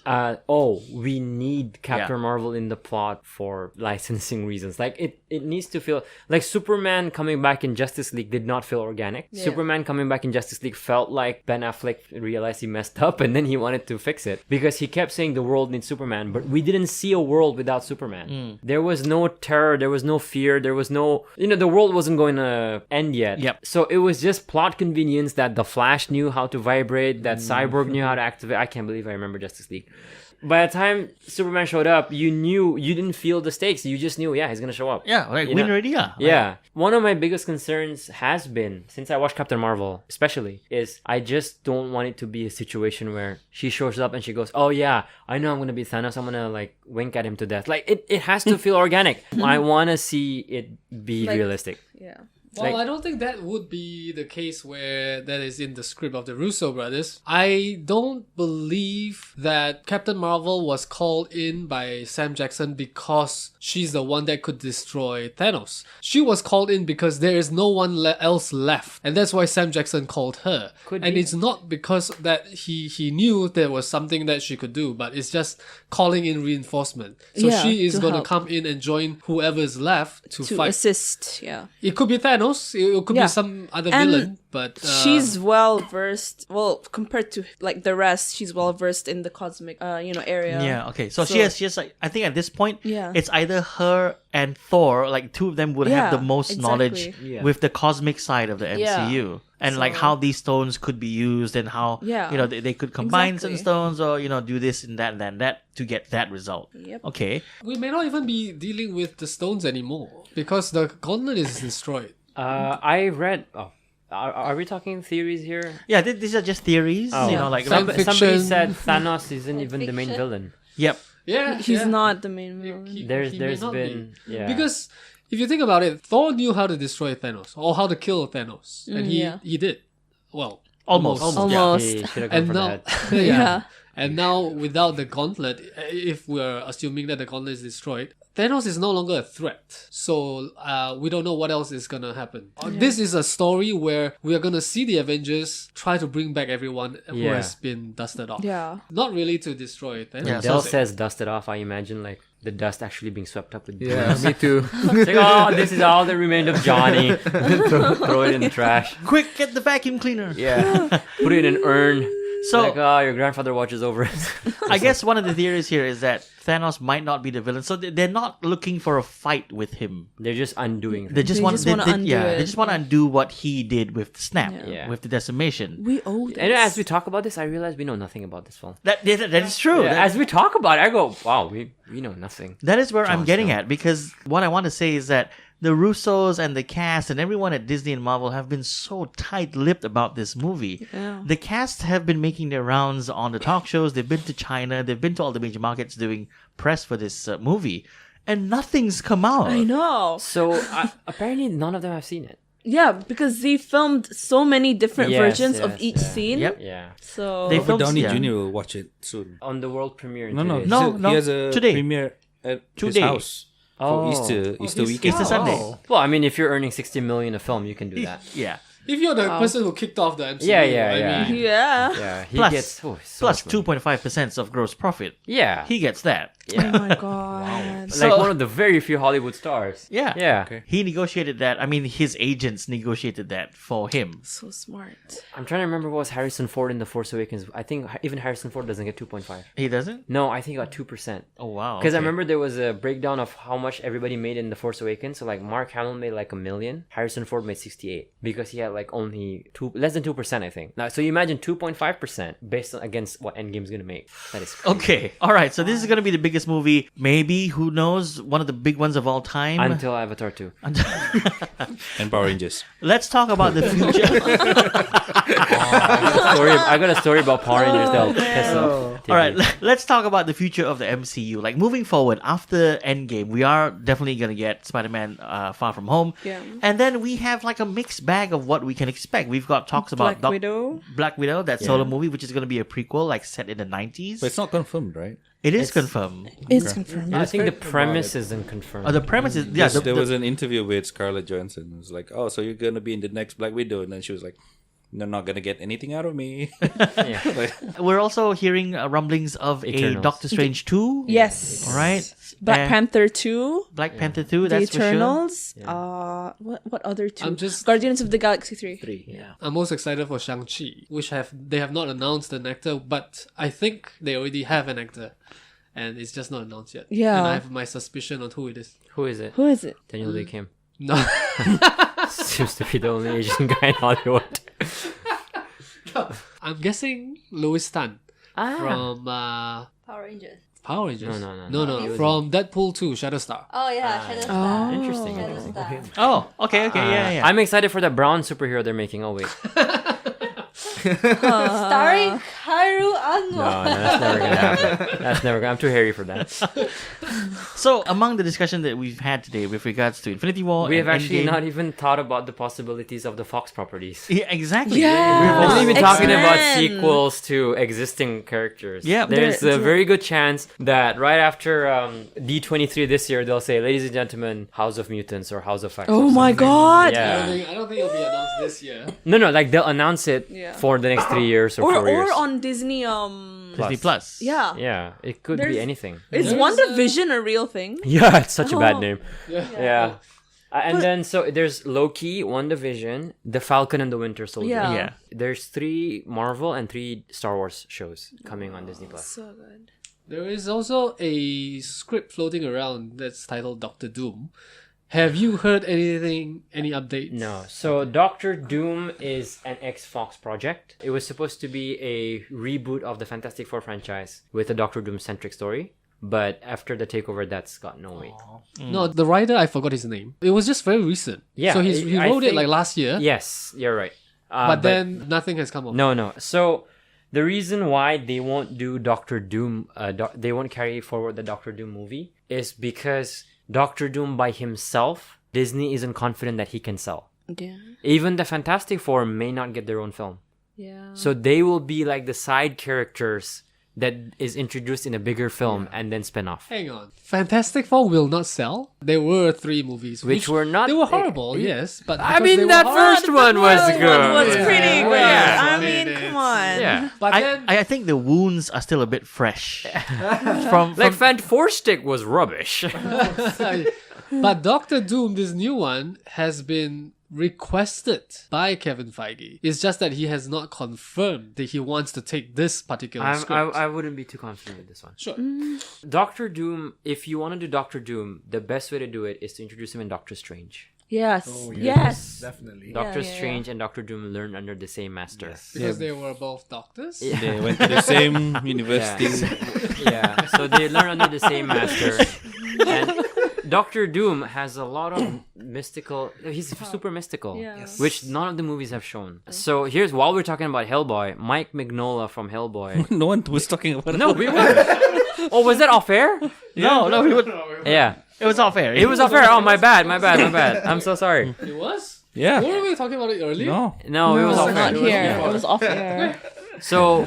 we need Captain Marvel in the plot for licensing reasons. Like it needs to feel like Superman coming back in Justice League did not feel organic. Yeah. Superman coming back in Justice League felt like Ben Affleck realized he messed up and then he wanted to fix it because he kept saying the world needs Superman, but we didn't see a world without Superman. There was no terror, there was no fear, there was no, the world wasn't going to end yet. Yep. So it was just plot convenience that the Flash knew how to vibrate, that Cyborg knew how to activate. I can't believe I remember Justice League. By the time Superman showed up, you didn't feel the stakes. You just knew, he's gonna show up. Yeah, like You win know? already. Yeah. One of my biggest concerns has been, since I watched Captain Marvel, especially, is I just don't want it to be a situation where she shows up and she goes, oh yeah, I know I'm gonna be Thanos. I'm gonna like wink at him to death. Like it has to feel organic. I want to see it be Like- realistic. Yeah. Well, I don't think that would be the case where that is in the script of the Russo brothers. I don't believe that Captain Marvel was called in by Sam Jackson because she's the one that could destroy Thanos. She was called in because there is no one else left, and that's why Sam Jackson called her. Could and be. it's not because that he knew there was something that she could do, but it's just calling in reinforcement. So Yeah, she is to going to help. come in and join whoever is left to To fight. assist, yeah. It could be Thanos. It could Yeah. be some other And villain, but she's well versed. Well, compared to like the rest, she's well versed in the cosmic, area. Yeah, okay. So, So- she has like, I think at this point, Yeah. it's either her and Thor, like two of them would have Yeah, the most knowledge exactly. Yeah. with the cosmic side of the Yeah. MCU. And like So- how these stones could be used and how, Yeah. they could combine some Exactly. stones or, do this and that and that and that to get that result. Yep. Okay. we may not even be dealing with the stones anymore because the gauntlet is destroyed. I read. Oh, are we talking theories here? Yeah, these are just theories, Oh. like, Fan Somebody fiction. said Thanos isn't even the main Fiction. villain. yep. Yeah, He's yeah. not the main villain. There's He may not been be. yeah Because if you think about it, Thor knew how to destroy Thanos or how to kill Thanos, and yeah. he did. Well, Almost. Almost. he should have gone And for now, the head. Yeah. And now without the gauntlet, if we're assuming that the gauntlet is destroyed, Thanos is no longer a threat. So we don't know what else is gonna happen. This is a story where we are gonna see the Avengers try to bring back everyone who Yeah. has been dusted off. Yeah. Not really to destroy Thanos. Yeah, Dell so- says dust it off. I imagine like the dust actually being swept up with Yeah, breeze. me too. It's like, oh, this is all that remained of Johnny. throw it in the trash. Quick, get the vacuum cleaner. Yeah, put it in an urn. So- like, oh, your grandfather watches over it. I guess one of the theories here is that Thanos might not be the villain, so they're not looking for a fight with him. They're just undoing. They just They want just wanna undo they it. just want to undo what he did with the snap, Yeah. with the decimation. We owe this. And as we talk about this, I realize we know nothing about this film. That is true. Yeah, That- as we talk about it, I go, wow, we know nothing. That is where I'm Jon getting Snow. at, because what I want to say is that the Russos and the cast and everyone at Disney and Marvel have been so tight-lipped about this movie. Yeah. The cast have been making their rounds on the talk shows. They've been to China. They've been to all the major markets doing press for this movie, and nothing's come out. I know. So apparently, none of them have seen it. Yeah, because they filmed so many different Yes, versions of yes, each yeah. scene. Yep. Yeah, So They Robert filmed- Downey yeah. Jr. will watch it soon. on the world premiere. In No, 2 no, days. No, he has a today. premiere at Today. his house Oh. for Easter Easter. weekend. Easter Sunday. Oh. Well, I mean, if you're earning 60 million a film, you can do that. Yeah. If you're the person who kicked off the MCU, Yeah, I mean, yeah. Yeah, he Plus- gets so Plus much money. 2.5% of gross profit. Yeah, He gets that. yeah. Oh my god. like So- one of the very few Hollywood stars. Yeah. Yeah. Okay. He negotiated that. I mean, his agents negotiated that for him. So smart. I'm trying to remember what was Harrison Ford in The Force Awakens. I think even Harrison Ford doesn't get 2.5. He doesn't? No, I think he got 2%. Oh, wow. Because I okay. remember there was a breakdown of how much everybody made in The Force Awakens. So like Mark Hamill made like $1 million. Harrison Ford made 68 because he had like only less than 2%, I think. Now, so you imagine 2.5% based on against what Endgame's gonna make. That is crazy. Okay. All right. So this is going to be the biggest movie. Maybe, who knows, one of the big ones of all time. Until Avatar 2. And Power Rangers. Let's talk about the future. I got a story about Power Rangers that'll piss off. All right, let's talk about the future of the MCU. Like moving forward after Endgame, we are definitely gonna get Spider-Man Far From Home, Yeah. and then we have like a mixed bag of what we can expect. We've got talks about Black Widow. Black Widow, that solo movie, which is gonna be a prequel, like set in the 90s. But it's not confirmed, right? It is confirmed. It's confirmed. I think the heard about premise it. isn't confirmed. The premise is Yes, the, there was an interview with Scarlett Johansson. It was like, oh, so you're going to be in the next Black Widow. And then she was like, they're not going to get anything out of me. Yeah. Like, we're also hearing rumblings of a Eternals. Doctor Strange 2. Yes. All right. Black And Panther 2. Black Panther 2, The that's for sure. Eternals. What other two? I'm just- Guardians of the Galaxy 3. 3. Yeah. I'm most excited for Shang-Chi, which they have not announced an actor, but I think they already have an actor. And it's just not announced yet. Yeah. And I have my suspicion on who it is. Who is it? Who is it? Daniel Day Kim. No. Seems to be the only Asian guy in Hollywood. I'm guessing Louis Tan Ah. from Power Rangers. Power Rangers. No. From Deadpool 2, Shatterstar. Oh yeah, Shadowstar. Interesting. Shadowstar. Oh, okay, yeah. I'm excited for the brown superhero they're making. Oh wait. Starring Khairul Anwar. No, that's never gonna happen. That's never gonna. I'm too hairy for that. So, among the discussion that we've had today with regards to Infinity War, We have and actually Endgame- not even thought about the possibilities of the Fox properties. Yeah, exactly. Yeah. We've We're only even talking about X-Men. sequels to existing characters. Yeah. There's There- a very good chance that right after D23 this year, they'll say, "Ladies and gentlemen, House of Mutants" or House of X. Oh or my something. god. Yeah. I don't think it'll be announced this year. No, like they'll announce it Yeah. for the next 3 years or 4 years. Or on Disney Disney Plus. yeah. Yeah, it could There's- be anything. Is There's WandaVision a real thing? Yeah, it's such a bad Oh. name. Yeah. Yeah. And then so there's Loki, WandaVision, The Falcon and the Winter Soldier. Yeah. Yeah. There's 3 Marvel and 3 Star Wars shows coming on Disney Plus. So good. There is also a script floating around that's titled Doctor Doom. Have you heard anything, any updates? No. So Doctor Doom is an ex-Fox project. It was supposed to be a reboot of the Fantastic Four franchise with a Doctor Doom-centric story. But after the takeover, that's got no weight. No, the writer, I forgot his name. It was just very recent. Yeah, So he I wrote it think- like last year, Yes, you're right. but then nothing has come up. No. So the reason why they won't do Doctor Doom, they won't carry forward the Doctor Doom movie is because Doctor Doom by himself, Disney isn't confident that he can sell. Yeah. Even the Fantastic Four may not get their own film. Yeah. So they will be like the side characters that is introduced in a bigger film and then spin off. Hang on. Fantastic Four will not sell. There were 3 movies. Which were not- They were horrible, yes. But I because mean, they were that horrible- first one was good. was Yeah. pretty good. Yeah. I mean, come on. Yeah. But then, I think the wounds are still a bit fresh. from Like Fan Four Stick was rubbish. but Doctor Doom, this new one, has been requested by Kevin Feige. It's just that he has not confirmed that he wants to take this particular script. I wouldn't be too confident with this one. Sure. Doctor Doom, if you want to do Doctor Doom, the best way to do it is to introduce him in Doctor Strange. Yes. Oh, Yes. Definitely. Doctor yeah, Strange and Doctor Doom learn under the same master. Because they were both doctors. They went to the same university. Yeah, so they learn under the same master. And Doctor Doom has a lot of mystical. He's super mystical, Yeah. Yes. which none of the movies have shown. So here's while we're talking about Hellboy, Mike Mignola from Hellboy. No one was talking about it. No, we were. Oh, was that off air? no, we would, Yeah, it was all fair. it was off air. Oh, my bad. I'm so sorry. It was? Yeah. Were we talking about it earlier? No. No, it was off Not air. here. It was off air. So,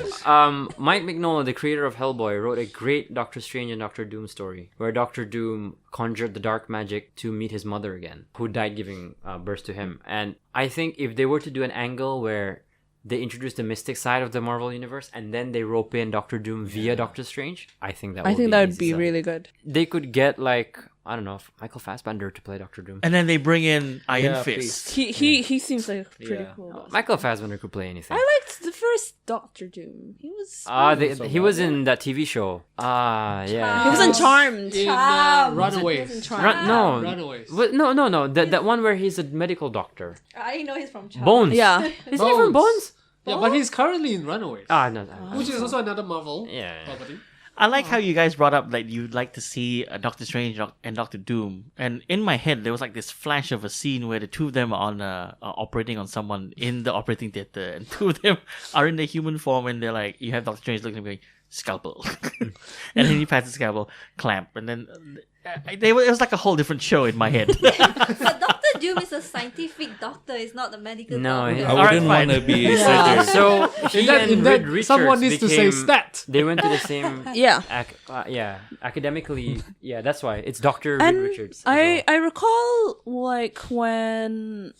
Mike Mignola, the creator of Hellboy, wrote a great Doctor Strange and Doctor Doom story where Doctor Doom conjured the dark magic to meet his mother again, who died giving birth to him. And I think if they were to do an angle where they introduce the mystic side of the Marvel universe and then they rope in Doctor Doom via Doctor Strange, I think that I think that would easy be sell. really good. They could get like, I don't know, Michael Fassbender to play Doctor Doom. And then they bring in Iron Yeah, Fist. He seems like pretty Yeah. cool. Michael Fassbender could play anything. I liked the first Doctor Doom. He was He was in that TV show. Yeah. he was in Charmed. In Charmed. Runaways. No. Runaways. No. That one where he's a medical doctor. I know he's from China. Bones. Yeah. Isn't he from Bones? Yeah, but he's currently in Runaways. No. Which is also another Marvel Yeah. property. I like how you guys brought up that you'd like to see Doctor Strange and Doctor Doom. And in my head, there was like this flash of a scene where the two of them are on operating on someone in the operating theater, and two of them are in their human form, and they're like, you have Doctor Strange looking at me going, scalpel, and then he passes the scalpel, clamp, and then it was like a whole different show in my head. But Doctor Doom is a scientific doctor. It's not a medical No, doctor. he- I Alright, wouldn't fine. want to be a Yeah. surgeon. So he and In Reed that, Richards someone needs to say became- stat. They went to the same. Yeah. Academically, yeah, that's why it's Dr. Reed And Richards. as well. I recall like when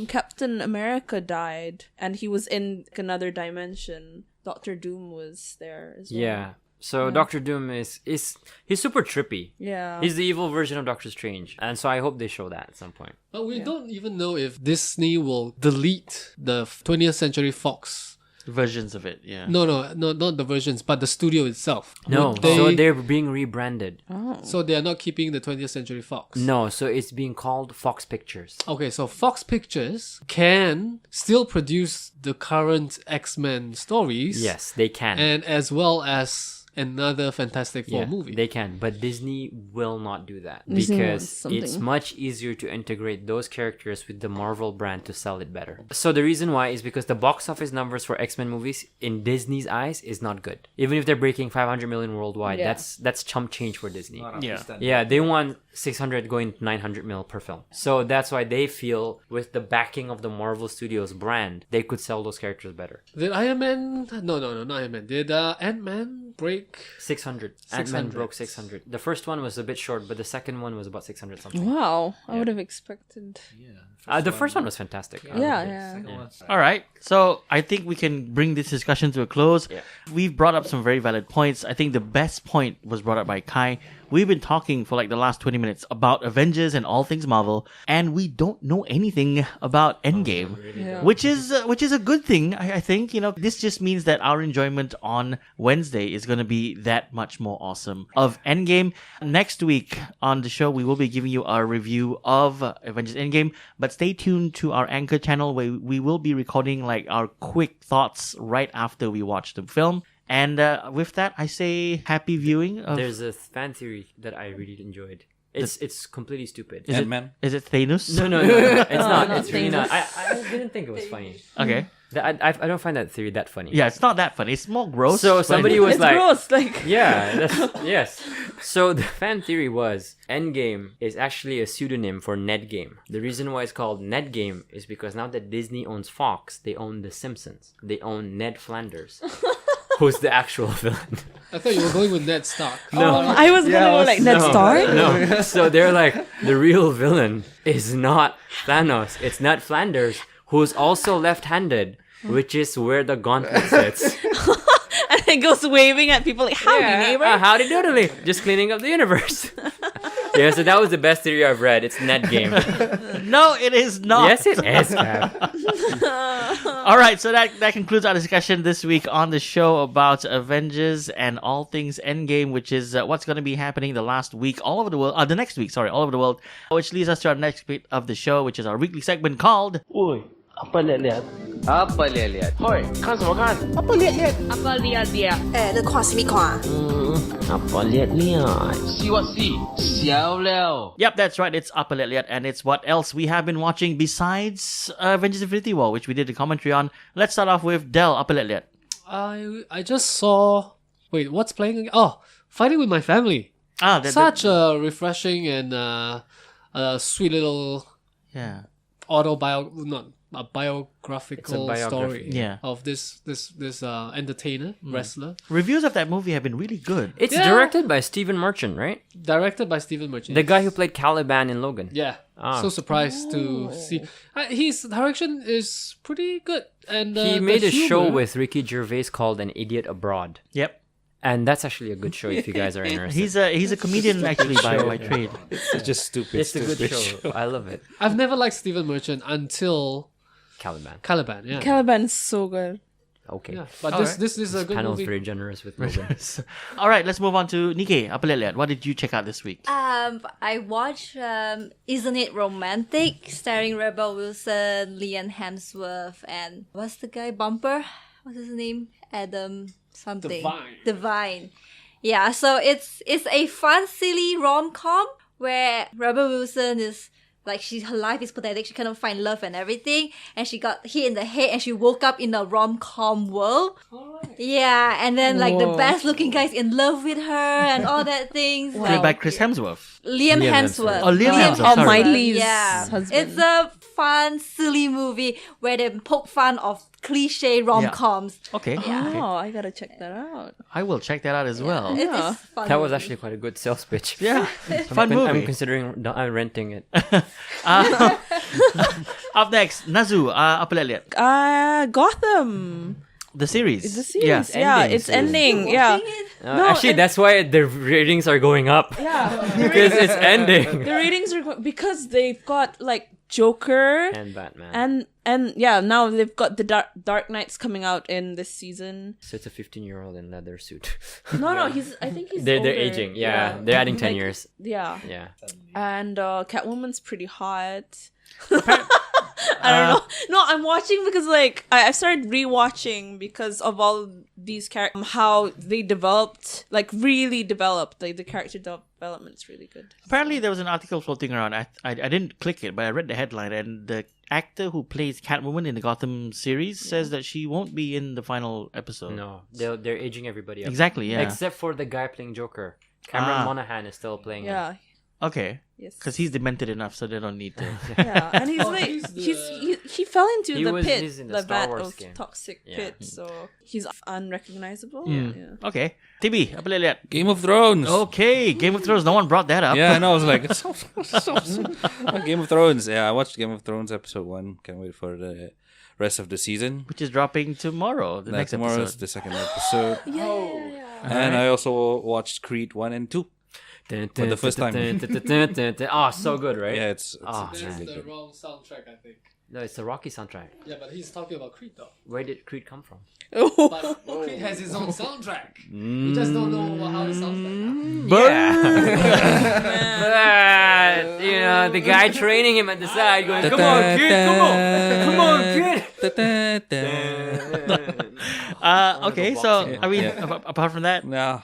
Captain America died and he was in another dimension. Doctor Doom was there as well. Yeah. So Doctor Doom is he's super trippy. Yeah. He's the evil version of Doctor Strange, and so I hope they show that at some point. But we don't even know if Disney will delete the 20th Century Fox. Versions of it, yeah. No, not the versions, but the studio itself. No, Would they- so they're being rebranded. so they are not keeping the 20th Century Fox. No, so it's being called Fox Pictures. Okay, so Fox Pictures can still produce the current X-Men stories. Yes, they can. And as well as another Fantastic Four movie. They can, but Disney will not do that Disney wants because something. it's much easier to integrate those characters with the Marvel brand to sell it better. So the reason why is because the box office numbers for X-Men movies in Disney's eyes is not good. Even if they're breaking 500 million worldwide, Yeah. that's chump change for Disney. Yeah. Yeah, they want 600 going to 900 mil per film. So that's why they feel with the backing of the Marvel Studios brand, they could sell those characters better. Did Iron Man? No, not Iron Man. Did Ant-Man break? 600. Ant-Man 600. broke 600. The first one was a bit short, but the second one was about 600 something. Wow, I would have expected. The first one was fantastic. Yeah. All right. So I think we can bring this discussion to a close. Yeah. We've brought up some very valid points. I think the best point was brought up by Kai. We've been talking for like the last 20 minutes about Avengers and all things Marvel, and we don't know anything about Endgame, which is a good thing. I think, you know, this just means that our enjoyment on Wednesday is going to be that much more awesome of Endgame. Next week on the show, we will be giving you our review of Avengers Endgame, but stay tuned to our Anchor channel where we will be recording like our quick thoughts right after we watch the film. And with that, I say happy viewing. There's a fan theory that I really enjoyed. It's completely stupid. Ant-Man. Is it Thanos? No, it's not. It's really not. I didn't think it was funny. Okay. I don't find that theory that funny. Yeah, it's not that funny. It's more gross. So but- somebody was It's like, gross. Like yeah, yes. So the fan theory was Endgame is actually a pseudonym for Netgame. The reason why it's called Netgame is because now that Disney owns Fox, they own The Simpsons. They own Ned Flanders, who's the actual villain. I thought you were going with Ned Stark. No. I was gonna go like Ned Stark. No. So they're like, the real villain is not Thanos. It's Ned Flanders, who's also left-handed, which is where the gauntlet sits. And it goes waving at people like, howdy, neighbor. Howdy doodly. Just cleaning up the universe. Yeah, so that was the best theory I've read. It's Netgame. No, it is not. Yes, it is, Cap. All right, so that concludes our discussion this week on the show about Avengers and all things Endgame, which is what's going to be happening the last week all over the world. The next week, sorry, all over the world, which leads us to our next bit of the show, which is our weekly segment called Apa liat-liat? Apa liat-liat? Hoi, 看什么看？ 那看什么看？ See what see？ 小了。 Yep, that's right. It's Apa Liat Liat, and it's what else we have been watching besides Avengers Infinity War, which we did a commentary on. Let's start off with Del, Apa Liat Liat. I just saw. Wait, what's playing again? Oh, Fighting with My Family. Such a refreshing and sweet little yeah. biographical biography. story Yeah. of this entertainer, wrestler, Reviews of that movie have been really good. It's Yeah. directed by Stephen Merchant, right? directed by Stephen Merchant. The guy who played Caliban in Logan. Yeah. So surprised to see. His direction is pretty good. And He the made a show humor- with Ricky Gervais called An Idiot Abroad. Yep. And that's actually a good show if you guys are interested. He's a comedian actually by trade. It's just stupid. It's a good stupid show. I love it. I've never liked Stephen Merchant until Caliban. Caliban. Yeah. Caliban is so good. Okay. Yeah. But All this right. this is a good Panel's movie. very generous with Logan. All right, let's move on to Nikkei, Apa Liat Liat. What did you check out this week? I watched Isn't It Romantic, starring Rebel Wilson, Liam Hemsworth, and what's the guy? Bumper? What's his name? Adam something. Divine. Yeah, so it's a fun, silly rom-com where Rebel Wilson is like her life is pathetic. She cannot find love and everything, and she got hit in the head, and she woke up in a rom-com world. Yeah, and then like the best-looking guy's in love with her and all that things. Played by Chris Hemsworth. Liam Hemsworth. Oh, Liam Hemsworth, sorry. Miley's Yeah, husband. it's a fun, silly movie where they poke fun of cliche rom-coms. Okay. okay. Oh, I gotta check that out. I will check that out as well. It is fun. That was movie. actually quite a good sales pitch. Yeah. Fun movie. I'm considering renting it. Up next, Nazu, Apa Liat Liat. Gotham. The series. It's a series. Yeah, ending it's soon. ending. Yeah. No, Actually, that's why the ratings are going up. Yeah. Because it's ending. The ratings are because they've got like Joker And Batman. and yeah, now they've got the Dark Knights coming out in this season. So it's a 15-year-old in leather suit. No, I think he's They're older. aging. Yeah, they're adding 10 Like, years. Yeah. Yeah. And Catwoman's pretty hot. I don't know. No, I'm watching because like I've started rewatching because of all these characters, how they developed, like really developed. Like the character development's really good. Apparently, there was an article floating around. I didn't click it, but I read the headline, and the actor who plays Catwoman in the Gotham series says that she won't be in the final episode. No, they're aging everybody up. Exactly, yeah. Except for the guy playing Joker. Cameron Monaghan is still playing him. Yeah. Okay. Yes. Because he's demented enough, so they don't need to. Yeah, and he's like he fell into He the was- pit, he's in the the Star vat Wars of game. toxic Yeah. pit, so he's unrecognizable. Mm. Yeah. Okay. TB, apa lihat? Game of Thrones. Okay, Game of Thrones. No one brought that up. Yeah, I know. I was like, it's so Game of Thrones. Yeah, I watched Game of Thrones episode 1. Can't wait for the rest of the season. Which is dropping tomorrow, the next Tomorrow is episode. the second episode. Yeah. And I also watched Creed 1 and 2. For the first time. Oh, so good, right? Yeah, it's Oh, That's man. the wrong soundtrack, I think. No, it's the Rocky soundtrack. Yeah, but he's talking about Creed though. Where did Creed come from? But Creed has his own soundtrack. You just don't know how it sounds like now. But, you know, the guy training him at the side going, come on, kid, come on, kid. Okay, so, I mean, apart from that, No,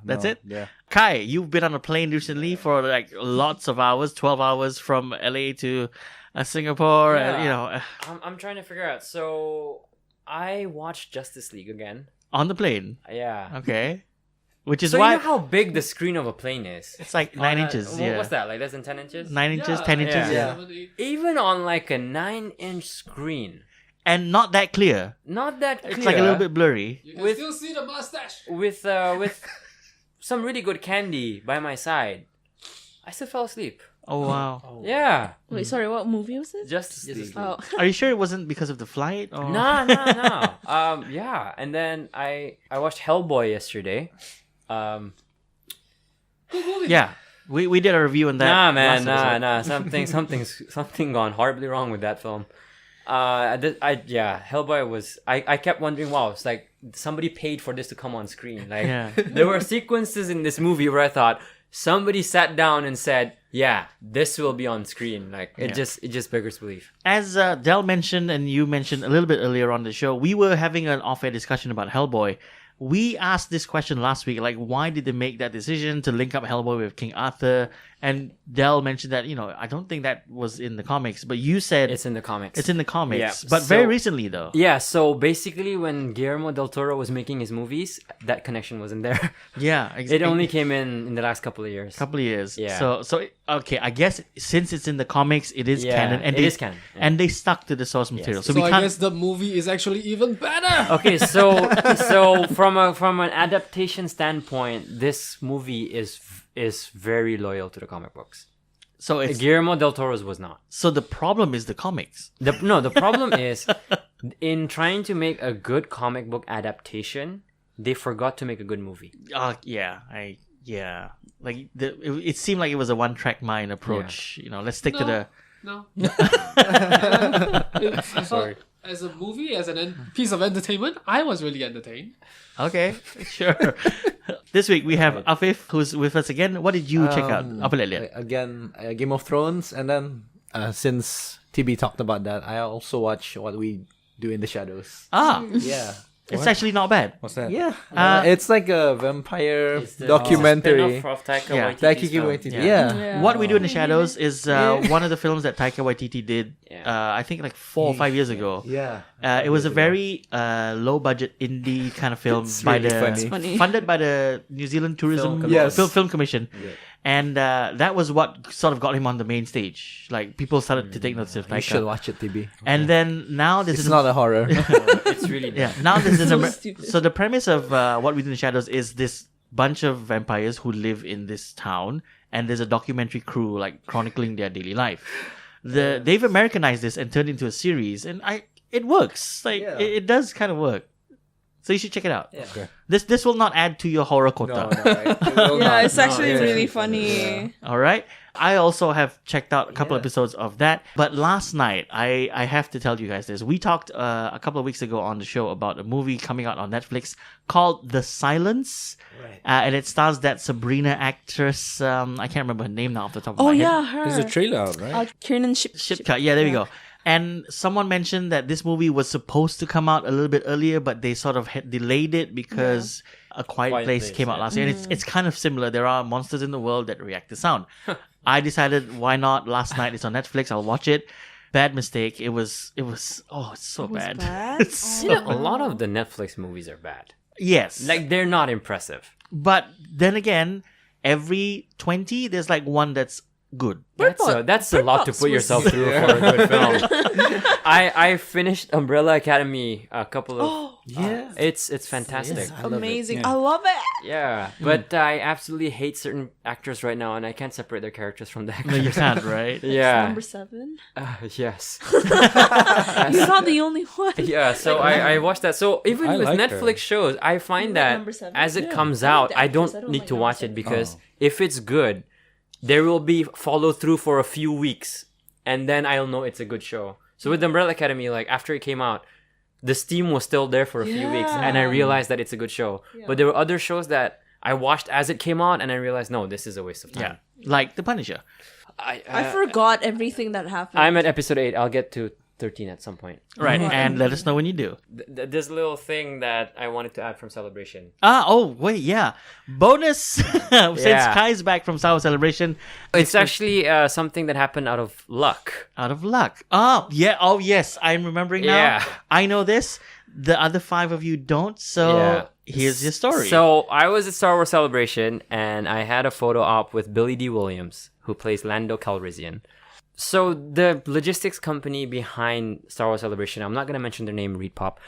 that's it? Yeah. Kai, you've been on a plane recently for like lots of hours, 12 hours from LA to Singapore, and, you know, I'm trying to figure out. So, I watched Justice League again. on the plane. Yeah. Okay. Which is So why you know how big the screen of a plane is? it's like 9 inches. What's that? Like less than 10 inches? 9 inches, 10 inches, Yeah. yeah. Even on like a 9-inch screen, And not that clear. not that clear. It's like a little bit blurry. You can With- still see the mustache. with some really good candy by my side. I still fell asleep. Oh, wow. Yeah. Wait, sorry, what movie was it? Justice League. Oh, Are you sure it wasn't because of the flight? Or? No. Yeah. And then I watched Hellboy yesterday. Yeah. We did a review on that. Nah, man, last episode. something gone horribly wrong with that film. Hellboy was. I kept wondering, wow, it's like somebody paid for this to come on screen. Like Yeah. there were sequences in this movie where I thought somebody sat down and said, "Yeah, this will be on screen." Like it just beggars belief. As Del mentioned and you mentioned a little bit earlier on the show, we were having an off-air discussion about Hellboy. We asked this question last week, like, why did they make that decision to link up Hellboy with King Arthur? And Del mentioned that, I don't think that was in the comics, but you said It's in the comics. it's in the comics. Yeah, But so- very recently, though. Yeah, so basically when Guillermo del Toro was making his movies, that connection wasn't there. Yeah, It only came in the last couple of years. couple of years. Yeah. So okay, I guess since it's in the comics, it is Yeah, canon. And it is canon, yeah. And they stuck to the source material. So So we I can't. guess the movie is actually even better. Okay, so from an adaptation standpoint, this movie is very loyal to the comic books. So it's Guillermo del Toro's was not. so the problem is the comics. The problem is in trying to make a good comic book adaptation, they forgot to make a good movie. It seemed like it was a one-track mind approach. Let's stick to the. No. I thought as a movie, as a piece of entertainment, I was really entertained. Okay, sure. This week we have Afif, who's with us again. What did you check out? Apa lihat? Again, Game of Thrones, and then since TB talked about that, I also watch What We Do in the Shadows. Yeah. It's actually not bad. What's that? Yeah. It's like a vampire documentary. Spin-off of Taika Yeah. Waititi's Taika film. Waititi. Yeah. Yeah. What We Do in the Shadows is one of the films that Taika Waititi did. Yeah. I think like 4 or 5 years ago. Yeah. It was a very low budget indie kind of film It's by really the funny. funny. funded by the New Zealand Tourism Commission. Film Commission. And that was what sort of got him on the main stage. Like people started to take notice of You should Taika. watch it, TB. And then now this It's is not a horror. It's really yeah. Now this is stupid. so the premise of What We Do in the Shadows is this bunch of vampires who live in this town, and there's a documentary crew like chronicling their daily life. They've Americanized this and turned it into a series, and it works. Like Yeah. it does kind of work. So you should check it out. Yeah. Okay. This will not add to your horror quota. Yeah, it's actually really funny. All right. I also have checked out a couple episodes of that. But last night, I have to tell you guys this. We talked a couple of weeks ago on the show about a movie coming out on Netflix called The Silence. Right. And it stars that Sabrina actress. I can't remember her name now off the top of my head. Yeah, her. There's a trailer out, right? Kiernan Shipka. Yeah, there we go. And someone mentioned that this movie was supposed to come out a little bit earlier, but they sort of had delayed it because A Quiet Place came out last year. And it's kind of similar. There are monsters in the world that react to sound. I decided, why not? Last night it's on Netflix. I'll watch it. Bad mistake. It was. It's so bad. It's so A lot of the Netflix movies are bad. Yes. Like, they're not impressive. But then again, every 20, there's like one that's good. That's a lot to put yourself through for a good film. I finished Umbrella Academy a couple of it's fantastic. Yes, I love it. Amazing. Yeah. I love it. Yeah, but I absolutely hate certain actors right now, and I can't separate their characters from the actors. No, you can't, right? Yeah. Number 7. Yes. You're not the only one. Yeah. So I watched that. So even I with like Netflix her. shows, I find that Number 7? as it comes I like out, the I actress. don't I don't need like to number watch 7. it because if it's good, there will be follow through for a few weeks, and then I'll know it's a good show. So with Umbrella Academy, like after it came out, the steam was still there for a few weeks, and I realized that it's a good show. But there were other shows that I watched as it came out, and I realized, no, this is a waste of time. Yeah. Like The Punisher. I forgot everything that happened. I'm at episode 8. I'll get to 13 at some point. Right. And let us know when you do. This little thing that I wanted to add from Celebration. Wait, yeah. Bonus since Kai's back from Summer Celebration. It's actually something that happened out of luck. Out of luck. Oh, yeah. Oh, yes. I'm remembering now. Yeah. I know this. The other 5 of you don't. So here's your story. So I was at Star Wars Celebration, and I had a photo op with Billy D. Williams, who plays Lando Calrissian. So the logistics company behind Star Wars Celebration, I'm not going to mention their name, ReadPop,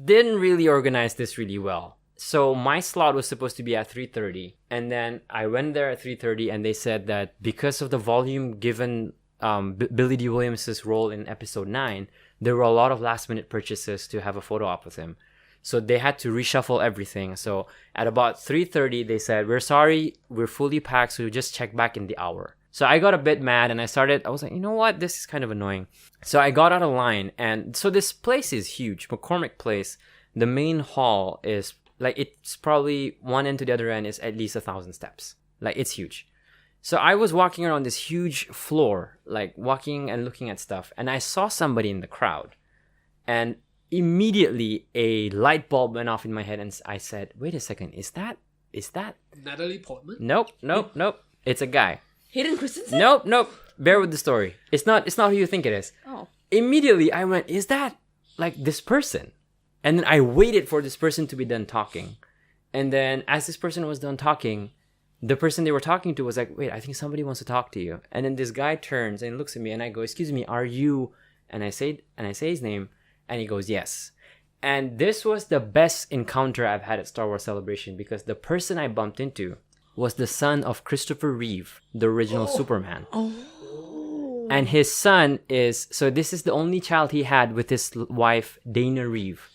didn't really organize this really well. So my slot was supposed to be at 3:30, and then I went there at 3:30, and they said that because of the volume given Billy D. Williams' role in Episode 9, there were a lot of last-minute purchases to have a photo op with him. So they had to reshuffle everything. So at about 3:30, they said, "We're sorry, we're fully packed, so just check back in the hour." So I got a bit mad, and I was like, you know what? This is kind of annoying. So I got out of line, and so this place is huge. McCormick Place, the main hall is like, it's probably one end to the other end is at least 1,000 steps. Like, it's huge. So I was walking around this huge floor, like walking and looking at stuff, and I saw somebody in the crowd. And immediately a light bulb went off in my head, and I said, wait a second, is that Natalie Portman? Nope. It's a guy. Hayden Christensen? Nope. Bear with the story. It's not who you think it is. Oh. Immediately I went, is that like this person? And then I waited for this person to be done talking. And then as this person was done talking, the person they were talking to was like, wait, I think somebody wants to talk to you. And then this guy turns and looks at me, and I go, excuse me, are you? And I say his name, and he goes, yes. And this was the best encounter I've had at Star Wars Celebration, because the person I bumped into was the son of Christopher Reeve, the original Superman. And his son so this is the only child he had with his wife, Dana Reeve.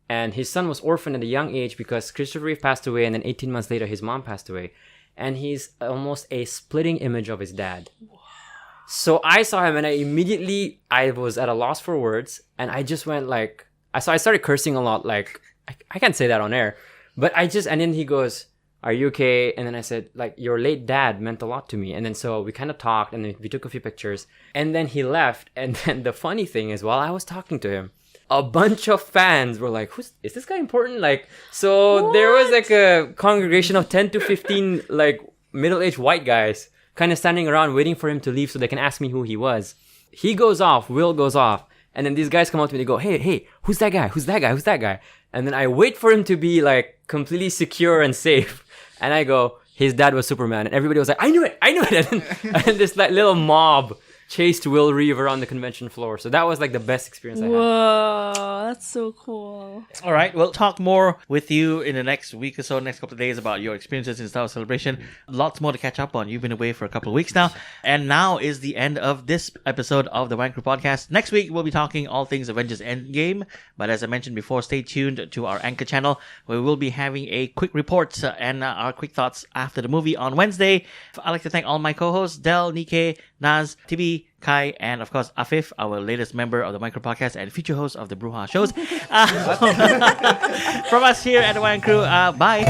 And his son was orphaned at a young age because Christopher Reeve passed away, and then 18 months later, his mom passed away. And he's almost a splitting image of his dad. So I saw him, and I was at a loss for words, and I just went like, I started cursing a lot, like, I can't say that on air, but and then he goes, are you okay? And then I said, like, your late dad meant a lot to me. And then so we kind of talked, and then we took a few pictures, and then he left. And then the funny thing is, while I was talking to him, a bunch of fans were like, is this guy important? Like, so there was like a congregation of 10 to 15 like middle-aged white guys kind of standing around waiting for him to leave so they can ask me who he was. He goes off, Will goes off, and then these guys come up to me, they go, hey, who's that guy? And then I wait for him to be like completely secure and safe. And I go, his dad was Superman. And everybody was like, I knew it. And then this like little mob chased Will Reeve around the convention floor. So that was like the best experience I had. Whoa, that's so cool. All right, we'll talk more with you in the next week or so, next couple of days about your experiences in Star Wars Celebration. Lots more to catch up on. You've been away for a couple of weeks now. And now is the end of this episode of the Wayang Crew podcast. Next week, we'll be talking all things Avengers Endgame. But as I mentioned before, stay tuned to our Anchor channel, where we'll be having a quick report and our quick thoughts after the movie on Wednesday. I'd like to thank all my co-hosts, Del, Nike, Naz, Tibi, Kai, and of course Afif, our latest member of the Micro Podcast and future host of the Bruja shows. From us here at the Wayang Crew, bye.